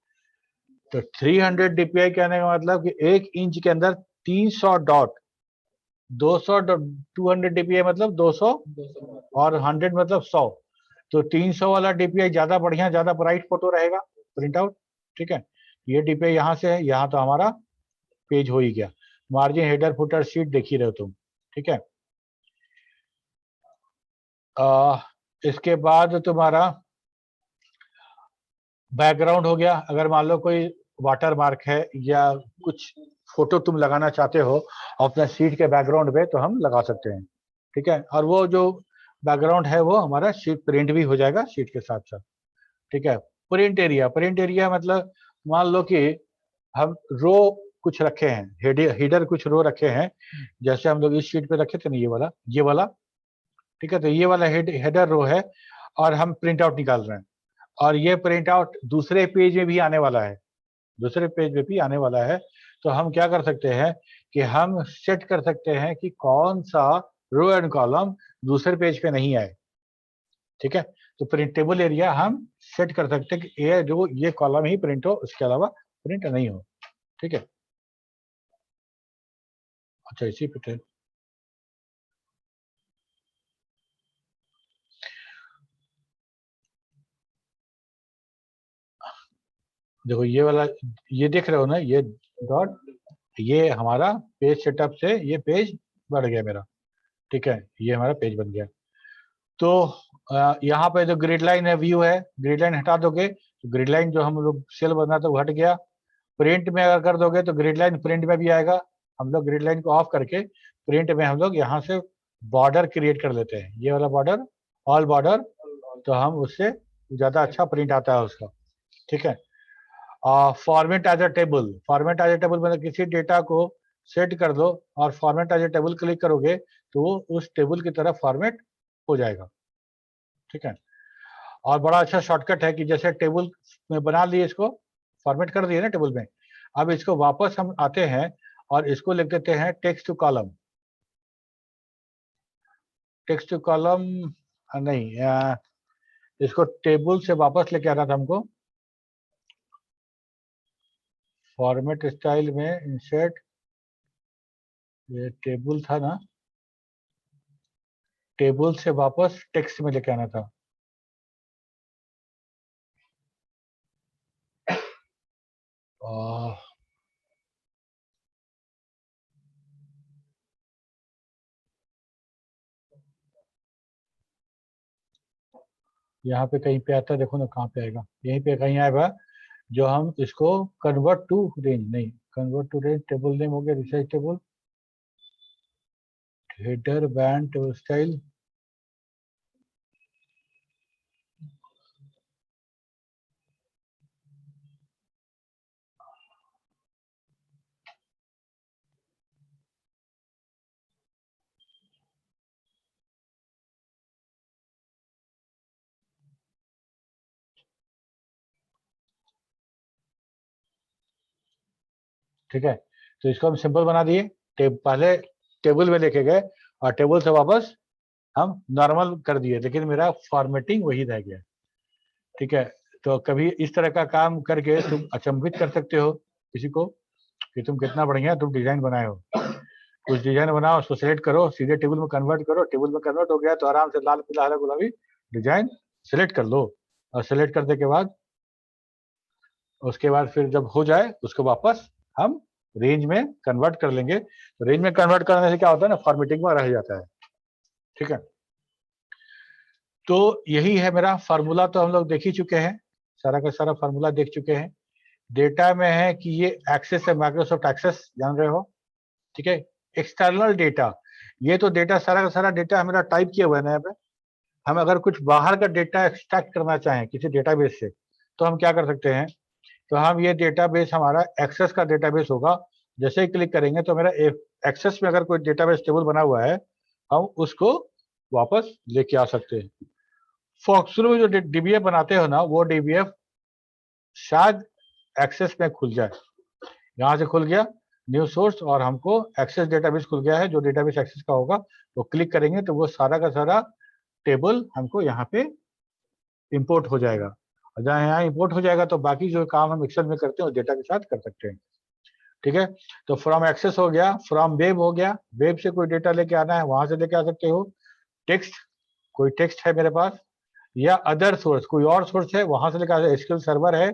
तो 300 DPI कहने का मतलब कि 1 इंच के अंदर 300 डॉट, 200 200 DPI मतलब 200 और 100 मतलब 100, तो 300 वाला DPI ज्यादा बढ़िया, ज्यादा ब्राइट फोटो रहेगा प्रिंट आउट। ठीक है, ये DPI यहाँ से है, यहाँ तो हमारा पेज हो ही गया। मार्जिन, हेडर, फुटर, शीट देख ही रहे हो तुम। ठीक है, इसके बाद तुम्हारा बैकग्राउंड हो गया। अगर मान लो कोई वाटर मार्क है या कुछ फोटो तुम लगाना चाहते हो अपने शीट के बैकग्राउंड पे तो हम लगा सकते हैं, ठीक है। और वो जो बैकग्राउंड है वो हमारा शीट प्रिंट भी हो जाएगा शीट के साथ साथ, ठीक है। प्रिंट एरिया मतलब मान लो कि हम रो कुछ रखे हैं, हेडर कुछ रो रखे हैं, जैसे हम लोग इस शीट पे रखे थे ना, ये वाला, ठीक है। तो ये वाला हेडर रो है और हम प्रिंट आउट निकाल रहे हैं, और ये प्रिंट आउट दूसरे पेज में भी आने वाला है, दूसरे पेज में भी आने वाला है। तो हम क्या कर सकते हैं कि हम सेट कर सकते हैं कि कौन सा रो एंड कॉलम दूसरे पेज पे नहीं आए, ठीक है। तो प्रिंटेबल एरिया हम सेट कर सकते हैं कि ये कॉलम ही प्रिंट हो, उसके अलावा प्रिंट नहीं हो, ठीक है। अच्छा, इसी पे थे। देखो ये वाला, ये देख रहे हो ना, ये डॉट, ये हमारा पेज सेटअप से ये पेज बढ़ गया मेरा, ठीक है। ये हमारा पेज बन गया। तो यहाँ पे जो ग्रिड लाइन है, व्यू है, ग्रिड लाइन हटा दोगे तो ग्रिड लाइन जो हम लोग सेल बना था वो हट गया। प्रिंट में अगर कर दोगे तो ग्रिड लाइन प्रिंट में भी आएगा। हम लोग ग्रिड लाइन को ऑफ करके प्रिंट में हम लोग यहाँ से बॉर्डर क्रिएट कर लेते हैं, ये वाला बॉर्डर, ऑल बॉर्डर, तो हम उससे ज्यादा अच्छा प्रिंट आता है उसका, ठीक है। Format as a table, format as a table मतलब किसी डेटा को सेट कर दो और format as a table click करोगे तो वो उस टेबल की तरह फॉर्मेट हो जाएगा, ठीक है। और बड़ा अच्छा शॉर्टकट है कि जैसे टेबल में बना लिए, इसको फॉर्मेट कर दिए ना टेबल में, अब इसको वापस हम आते हैं और इसको लिख देते हैं text to column. Text to column नहीं, इसको टेबल से वापस लेके आना था हमको। फॉर्मेट स्टाइल में इंसर्ट, ये टेबल था ना, टेबल से वापस टेक्स्ट में लेके आना था। यहाँ पे कहीं पे आता है, देखो ना कहाँ पे आएगा, यहीं पे कहीं आएगा। जो हम इसको कन्वर्ट टू रेंज, नहीं convert to range, table name हो गया research table, header band table style, ठीक है। तो इसको हम सिंपल बना दिए, पहले टेबल में लेके गए और टेबल से वापस हम नॉर्मल कर दिए, लेकिन मेरा फॉर्मेटिंग वही रह गया, ठीक है। तो कभी इस तरह का काम करके तुम अचंभित कर सकते हो किसी को कि तुम कितना बढ़िया तुम डिजाइन बनाए हो। कुछ डिजाइन बनाओ, उसको सिलेक्ट करो, सीधे टेबल में कन्वर्ट करो, टेबल में कन्वर्ट हो गया तो आराम से लाल पीला हरा गुलाबी डिजाइन सिलेक्ट कर लो, और सिलेक्ट करने के बाद उसके बाद फिर जब हो जाए उसको वापस हम रेंज में कन्वर्ट कर लेंगे। तो रेंज में कन्वर्ट करने से क्या होता है ना, फॉर्मेटिंग में रह जाता है, ठीक है। तो यही है मेरा फार्मूला, तो हम लोग देख ही चुके हैं, सारा का सारा फार्मूला देख चुके हैं। डेटा में है कि ये एक्सेस है, माइक्रोसॉफ्ट एक्सेस जान रहे हो, ठीक है। एक्सटर्नल डेटा, ये तो डेटा सारा का सारा डेटा हमारा टाइप किया हुआ है ना यहाँ पे। हम अगर कुछ बाहर का डेटा एक्सट्रैक्ट करना चाहें किसी डेटाबेस से तो हम क्या कर सकते हैं, तो हम ये डेटाबेस हमारा एक्सेस का डेटाबेस होगा, जैसे ही क्लिक करेंगे तो मेरा एक्सेस में अगर कोई डेटाबेस टेबल बना हुआ है हम उसको वापस लेके आ सकते हैं। शुरू में जो डीबीएफ बनाते हो ना, वो डीबीएफ शायद एक्सेस में खुल जाए, यहाँ से खुल गया न्यू सोर्स और हमको एक्सेस डेटाबेस खुल गया है, जो डेटाबेस एक्सेस का होगा वो क्लिक करेंगे तो वो सारा का सारा टेबल हमको यहाँ पे इंपोर्ट हो जाएगा, और जहाँ यहाँ इंपोर्ट हो जाएगा तो बाकी जो काम हम एक्सेल में करते हैं उस डेटा के साथ कर सकते हैं, ठीक है। तो फ्रॉम एक्सेस हो गया, फ्रॉम वेब हो गया, वेब से कोई डेटा लेके आना है वहां से लेके आ सकते हो। टेक्स्ट, कोई टेक्स्ट है मेरे पास, या अदर सोर्स कोई और सोर्स है वहां से लेकर एसक्यूएल सर्वर है,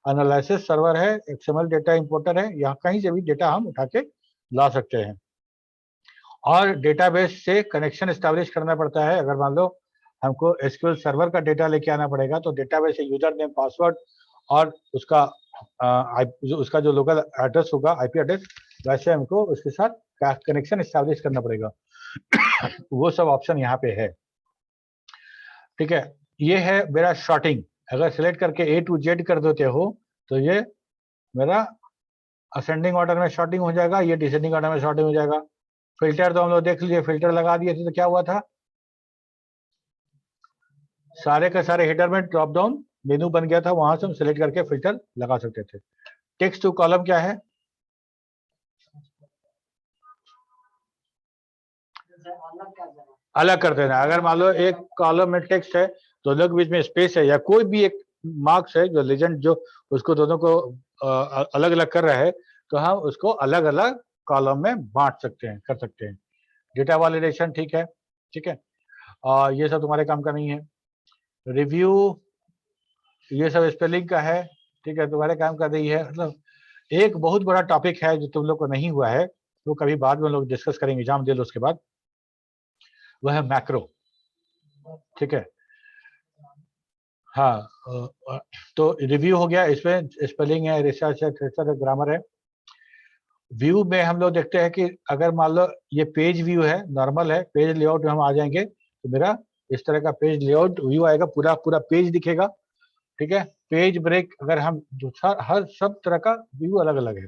एनालिसिस सर्वर है, एक्सएमएल डेटा इंपोर्टर है, यहाँ कहीं से भी डेटा हम उठा के ला सकते हैं। और डेटाबेस से कनेक्शन एस्टैब्लिश करना पड़ता है। अगर मान लो हमको एसक्यूएल सर्वर का डेटा लेके आना पड़ेगा, तो डेटाबेस से यूजर नेम, पासवर्ड और उसका जो लोकल एड्रेस होगा, आईपी एड्रेस, वैसे हमको उसके साथ कनेक्शन एस्टैब्लिश करना पड़ेगा। वो सब ऑप्शन यहाँ पे है, ठीक है। ये है मेरा शॉर्टिंग। अगर सिलेक्ट करके A to Z कर देते हो तो ये मेरा असेंडिंग ऑर्डर में शॉर्टिंग हो जाएगा, ये डिसेंडिंग ऑर्डर में शॉर्टिंग हो जाएगा। फिल्टर तो हम लोग देख लीजिए, फिल्टर लगा दिए थे तो क्या हुआ था, सारे के सारे हेडर में ड्रॉप डाउन मेनू बन गया था, वहां से हम सिलेक्ट करके फिल्टर लगा सकते थे। टेक्स्ट टू कॉलम क्या है, अलग कर देना। अगर मान लो एक कॉलम में टेक्स्ट है तो अलग बीच में स्पेस है, या कोई भी एक मार्क्स है जो लेजेंड जो उसको दोनों को अलग अलग कर रहा है, तो हम उसको अलग अलग कॉलम में बांट सकते हैं, कर सकते हैं। डेटा वैलिडेशन ठीक है, ठीक है। और ये सब तुम्हारे काम का नहीं है। रिव्यू ये सब स्पेलिंग का है, ठीक है, तुम्हारे काम का नहीं है। मतलब एक बहुत बड़ा टॉपिक है जो तुम लोग को नहीं हुआ है, वो कभी बाद में लोग डिस्कस करेंगे, एग्जाम दे लो उसके बाद, वह है मैक्रो, ठीक है। हाँ, तो रिव्यू हो गया, इसमें स्पेलिंग है, रिसर्च है, थ्रेसर है, ग्रामर है। व्यू में हम लोग देखते हैं कि अगर मान लो ये पेज व्यू है, नॉर्मल है, पेज लेआउट में हम आ जाएंगे तो मेरा इस तरह का पेज लेआउट व्यू आएगा, पूरा पूरा पेज दिखेगा, ठीक है। पेज ब्रेक, अगर हम हर सब तरह का व्यू अलग अलग है,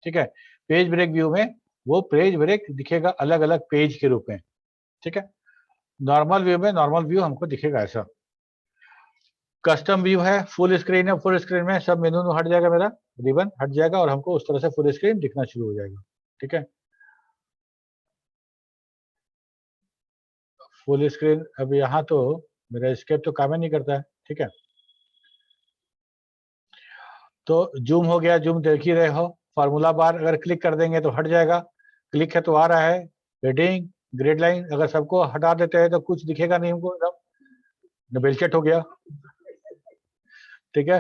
ठीक है। पेज ब्रेक व्यू में वो पेज ब्रेक दिखेगा अलग अलग पेज के रूप में, ठीक है। नॉर्मल व्यू में नॉर्मल व्यू हमको दिखेगा ऐसा। कस्टम व्यू है, फुल स्क्रीन है, फुल स्क्रीन में सब मेनू हट जाएगा, मेरा रिबन हट जाएगा और हमको उस तरह से फुल स्क्रीन दिखना शुरू हो जाएगा, ठीक है। फुल स्क्रीन अब यहाँ तो मेरा एस्केप तो काम ही नहीं करता है, ठीक है। तो जूम हो गया, जूम देख ही रहे हो। फार्मूला बार अगर क्लिक कर देंगे तो हट जाएगा, क्लिक है तो आ रहा है। हेडिंग, ग्रेड लाइन, अगर सबको हटा देते हैं तो कुछ दिखेगा नहीं हमको, एकदम बेलचेट हो गया, ठीक है।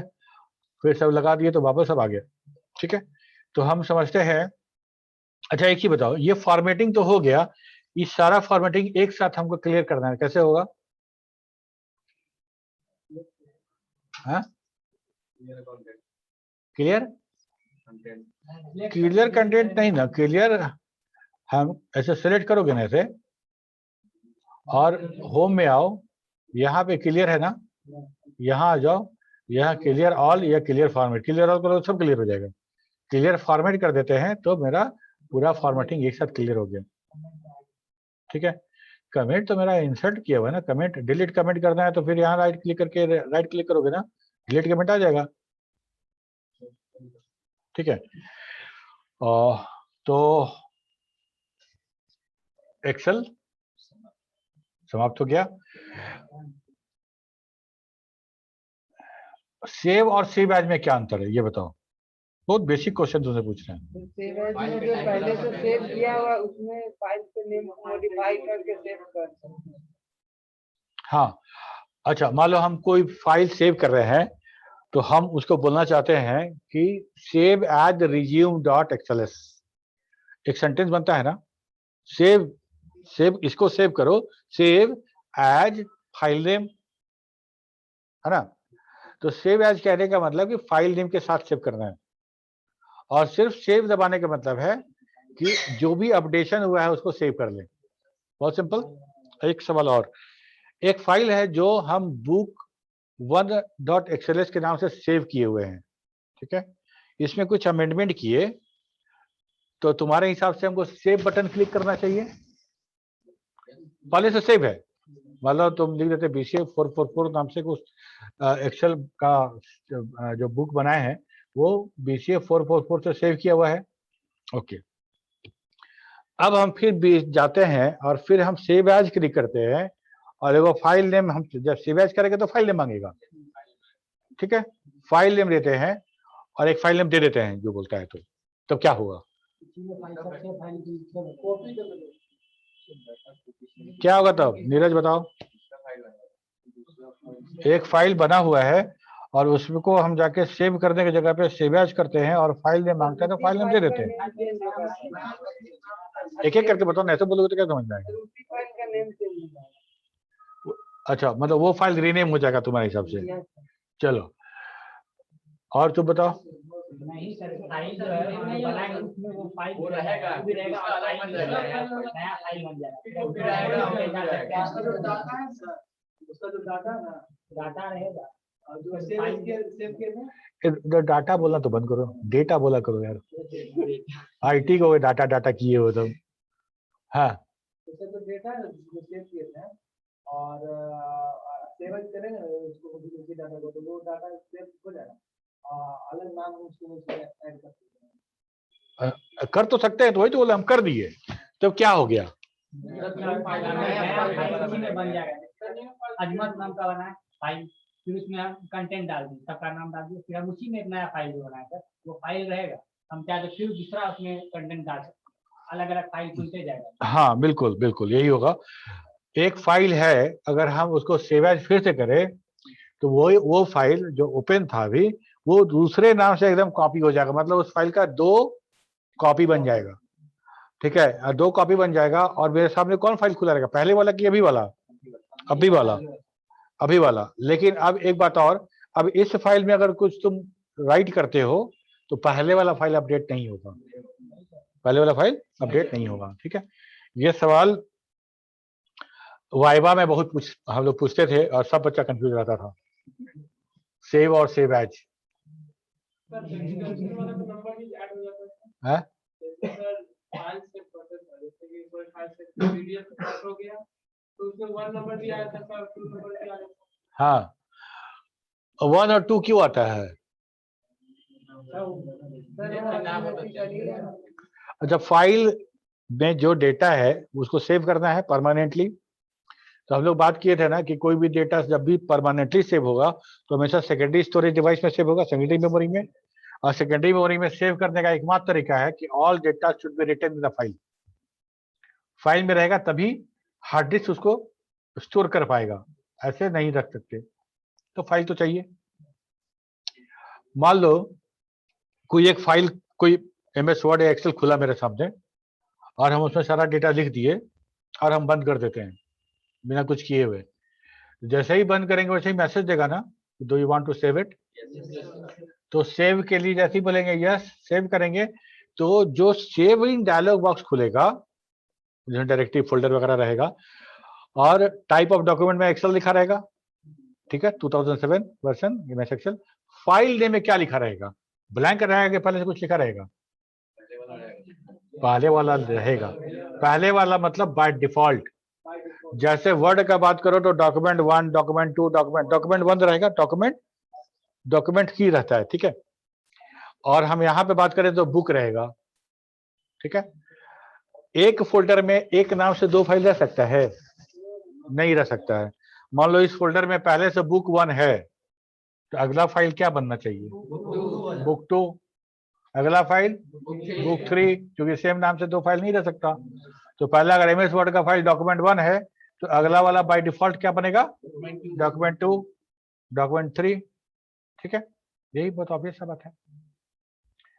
फिर सब लगा दिए तो वापस सब आ गया, ठीक है। तो हम समझते हैं। अच्छा एक ही बताओ, ये फॉर्मेटिंग तो हो गया, ये सारा फॉर्मेटिंग एक साथ हमको क्लियर करना है, कैसे होगा? हाँ, क्लियर क्लियर कंटेंट नहीं ना, क्लियर हम ऐसे सेलेक्ट करोगे ना ऐसे, और होम में आओ, यहाँ पे क्लियर है ना, यहाँ आ जाओ, यहाँ क्लियर ऑल या क्लियर फॉर्मेट, क्लियर ऑल करो सब क्लियर हो जाएगा। क्लियर फॉर्मेट कर देते हैं तो मेरा पूरा फॉर्मेटिंग एक साथ क्लियर हो गया, ठीक है। कमेंट तो मेरा इंसर्ट किया हुआ है ना, कमेंट डिलीट कमेंट करना है तो फिर यहाँ राइट क्लिक करके राइट क्लिक करोगे ना, डिलीट कमेंट आ जाएगा, ठीक है। तो एक्सेल समाप्त हो गया। सेव और सेव एज में क्या अंतर है ये बताओ, बहुत बेसिक क्वेश्चन तुमसे पूछ रहे हैं। सेव एज में जो पहले से सेव किया हुआ उसमें फाइल के नेम को मॉडिफाई करके सेव कर सकते हैं। हाँ, अच्छा मान लो हम कोई फाइल सेव कर रहे हैं तो हम उसको बोलना चाहते हैं कि save as resume dot XLS, एक सेंटेंस बनता है ना, सेव इसको सेव करो, सेव एज फाइल नेम, है ना। तो सेव एज कहने का मतलब कि फाइल नेम के साथ सेव करना है, और सिर्फ सेव दबाने का मतलब है कि जो भी अपडेशन हुआ है उसको सेव कर लें, बहुत सिंपल। एक सवाल और, एक फाइल है जो हम बुक 1.xls के नाम से सेव किए हुए हैं, ठीक है। इसमें कुछ अमेंडमेंट किए तो तुम्हारे हिसाब से हमको सेव बटन क्लिक करना चाहिए, पहले से सेव है, मतलब तुम लिख देते BCA 444 नाम से कुछ एक्सेल का जो बुक बनाए हैं वो BCA 444 से सेव किया हुआ है, ओके। अब हम फिर जाते हैं और फिर हम सेव एज क्लिक करते हैं, और एगो फाइल नेम, हम जब सेव एज करेंगे तो फाइल नेम मांगेगा, ठीक है। फाइल नेम देते हैं और एक फाइल नेम दे देते हैं जो बोलता है, तो तब क्या होगा, क्या होगा तब? नीरज बताओ। एक फाइल बना हुआ है और उसको हम जाके सेव करने की जगह पे सेव एज करते हैं और फाइल नेम मांगता है तो फाइल नेम दे देते हैं। एक एक करके बताओ, नहीं तो बोलोगे तो क्या समझ में आएगा। अच्छा, मतलब वो फाइल रीनेम हो जाएगा तुम्हारे हिसाब से। Yes, चलो, और तुम बताओ। नहीं सर, फाइल जो है हम बनाएंगे उसमें वो फाइल वो रहेगा, वो भी रहेगा, और फाइल बन जाएगा, नया फाइल बन जाएगा, वो भी रहेगा, वो भी रहेगा। उसका जो डाटा है ना, डाटा रहेगा और जो सेव किए डाटा बोलना तो बंद करो, डेटा बोला करो यार। IT को डाटा डाटा किए हो तुम। हाँ, उसका जो डेटा है जो सेव किए थे और सेव करेंगे उसको उसी डाटा को, तो वो डाटा सेव हो जाएगा, अलग नाम उसको ऐड कर सकते हैं। कर तो सकते हैं, तो वही तो बोले हम कर दिए, तो क्या हो गया? बन जाएगा, अजमत नाम का बना है फाइल, फिर उसमें हम कंटेंट डाल दिए, सबका नाम डाल दिए, फिर हम उसी में एक नया फाइल जो बनाया था वो फाइल रहेगा, हम चाहे तो फिर दूसरा उसमें कंटेंट डाल सकते हैं, अलग अलग फाइल खुलते जाएगा। हाँ बिल्कुल बिल्कुल यही होगा। एक फाइल है, अगर हम उसको सेव एज फिर से करें तो वो फाइल जो ओपन था अभी, वो दूसरे नाम से एकदम कॉपी हो जाएगा, मतलब उस फाइल का 2 कॉपी बन जाएगा। ठीक है, 2 कॉपी बन जाएगा। और मेरे सामने कौन फाइल खुला रहेगा, पहले वाला कि अभी वाला? अभी वाला, अभी वाला। लेकिन अब एक बात और, अब इस फाइल में अगर कुछ तुम राइट करते हो तो पहले वाला फाइल अपडेट नहीं होगा, पहले वाला फाइल अपडेट नहीं होगा। ठीक है, ये सवाल वाइवा में बहुत हम लोग पूछते थे और सब बच्चा कंफ्यूज रहता था, सेव और सेव एज। है हाँ, 1 और 2 क्यों आता है? अच्छा, फाइल में जो डेटा है उसको सेव करना है परमानेंटली। तो हम लोग बात किए थे ना कि कोई भी डेटा जब भी परमानेंटली सेव होगा तो हमेशा सेकेंडरी स्टोरेज डिवाइस में सेव होगा, सेकेंडरी मेमोरी में। और सेकेंडरी मेमोरी में सेव करने का एकमात्र तरीका है कि all data should be written in the file. File में रहेगा तभी हार्ड डिस्क उसको स्टोर कर पाएगा, ऐसे नहीं रख सकते। तो फाइल तो चाहिए। मान लो कोई एक फाइल, कोई MS वर्ड या एक्सेल खुला मेरे सामने और हम उसमें सारा डेटा लिख दिए और हम बंद कर देते हैं बिना कुछ किए हुए। जैसे ही बंद करेंगे वैसे ही मैसेज देगा ना, do you want to save it. तो सेव के लिए जैसे ही बोलेंगे यस, सेव करेंगे, तो जो सेविंग डायलॉग बॉक्स खुलेगा जिसमें डायरेक्टरी फोल्डर वगैरह रहेगा और टाइप ऑफ डॉक्यूमेंट में एक्सेल लिखा रहेगा। ठीक है, 2007 version MS Excel. File name में क्या लिखा रहेगा? ब्लैंक रहेगा कि पहले से कुछ लिखा रहेगा? पहले वाला रहेगा। पहले वाला मतलब बाय डिफॉल्ट। जैसे वर्ड का बात करो तो डॉक्यूमेंट 1, डॉक्यूमेंट 2, डॉक्यूमेंट 1 रहेगा, डॉक्यूमेंट की रहता है। ठीक है, और हम यहाँ पे बात करें तो बुक रहेगा। ठीक है, एक फोल्डर में एक नाम से 2 फाइल रह सकता है? नहीं रह सकता है। मान लो इस फोल्डर में पहले से बुक 1 है तो अगला फाइल क्या बनना चाहिए? बुक 2। अगला फाइल बुक 3, क्योंकि सेम नाम से 2 फाइल नहीं रह सकता। तो पहला अगर MS वर्ड का फाइल डॉक्यूमेंट 1 है तो अगला वाला बाय डिफॉल्ट क्या बनेगा? Document 2, document 3। ठीक है, यही बहुत ऑब्वियस सा बात है।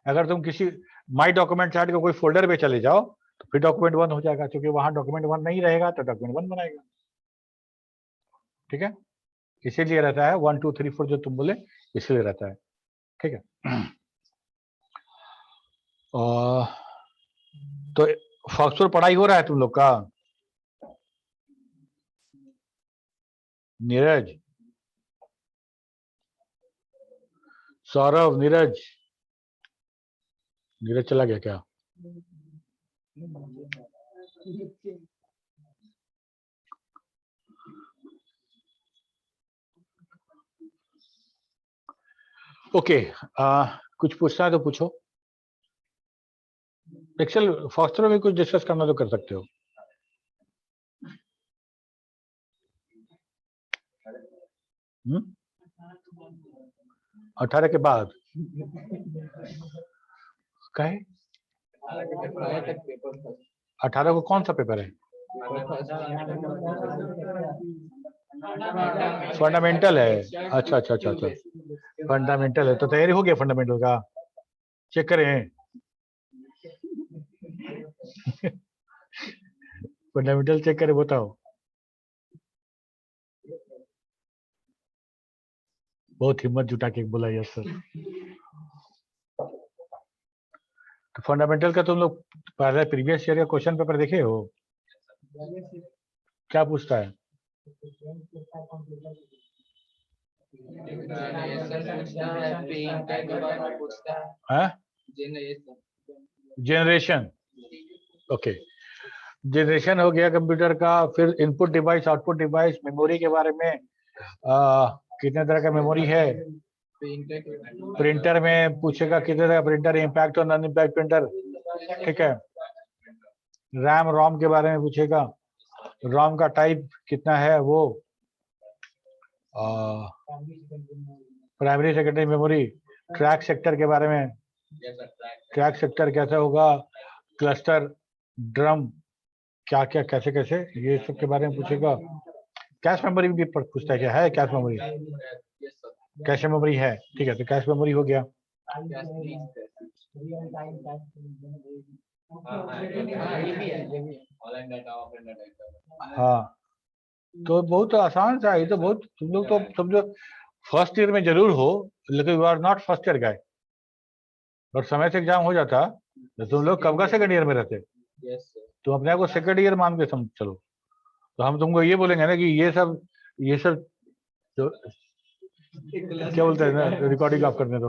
अगर तुम किसी माई डॉक्यूमेंट चार्ट के कोई फोल्डर पे चले जाओ तो फिर डॉक्यूमेंट 1 हो जाएगा, क्योंकि वहां डॉक्यूमेंट 1 नहीं रहेगा तो डॉक्यूमेंट 1 बनाएगा। ठीक है, इसीलिए रहता है 1 2 3 4 जो तुम बोले, इसलिए रहता है। ठीक है, और तो फॉक्सफोर पढ़ाई हो रहा है तुम लोग का? नीरज, सौरभ, नीरज चला गया क्या? ओके, कुछ पूछना है तो पूछो। एक्सेल फॉक्सफोर में कुछ डिस्कस करना तो कर सकते हो। हम्म, 18 के बाद कहे 18 को कौन सा पेपर है? फंडामेंटल है। अच्छा अच्छा अच्छा अच्छा, फंडामेंटल है तो तैयारी हो गया फंडामेंटल का? चेक करें फंडामेंटल चेक करें, बताओ। बहुत हिम्मत जुटा के बोला यस सर। तो फंडामेंटल का तुम लोग पहले प्रीवियस ईयर का क्वेश्चन पेपर देखे हो? क्या पूछता है? जनरेशन, ओके, जनरेशन हो गया कंप्यूटर का। फिर input device, output device, memory के बारे में कितने तरह का मेमोरी है। प्रिंटर में पूछेगा कितने तरह का प्रिंटर, इम्पैक्ट और नॉन इम्पैक्ट प्रिंटर, ठीक है। रैम रोम के बारे में पूछेगा, रोम का टाइप कितना है वो, primary secondary memory, track sector के बारे में, ट्रैक सेक्टर कैसे होगा, क्लस्टर, ड्रम, क्या क्या कैसे कैसे, ये सब के बारे में पूछेगा। कैश मेमोरी भी पूछता है, क्या है कैश मेमोरी? कैश मेमोरी है, ठीक है, तो कैश मेमोरी हो गया। हाँ, तो बहुत आसान सा है, तो बहुत, तुम लोग तो समझो फर्स्ट ईयर में जरूर हो, लेकिन you are not first year guy. और समय से एग्जाम हो जाता तो तुम लोग कब का सेकंड ईयर में रहते। तुम अपने आप को सेकंड ईयर मान के समझ चलो। तो हम तुमको ये बोलेंगे ना कि ये सब जो क्या बोलते हैं ना, रिकॉर्डिंग आप करने दो।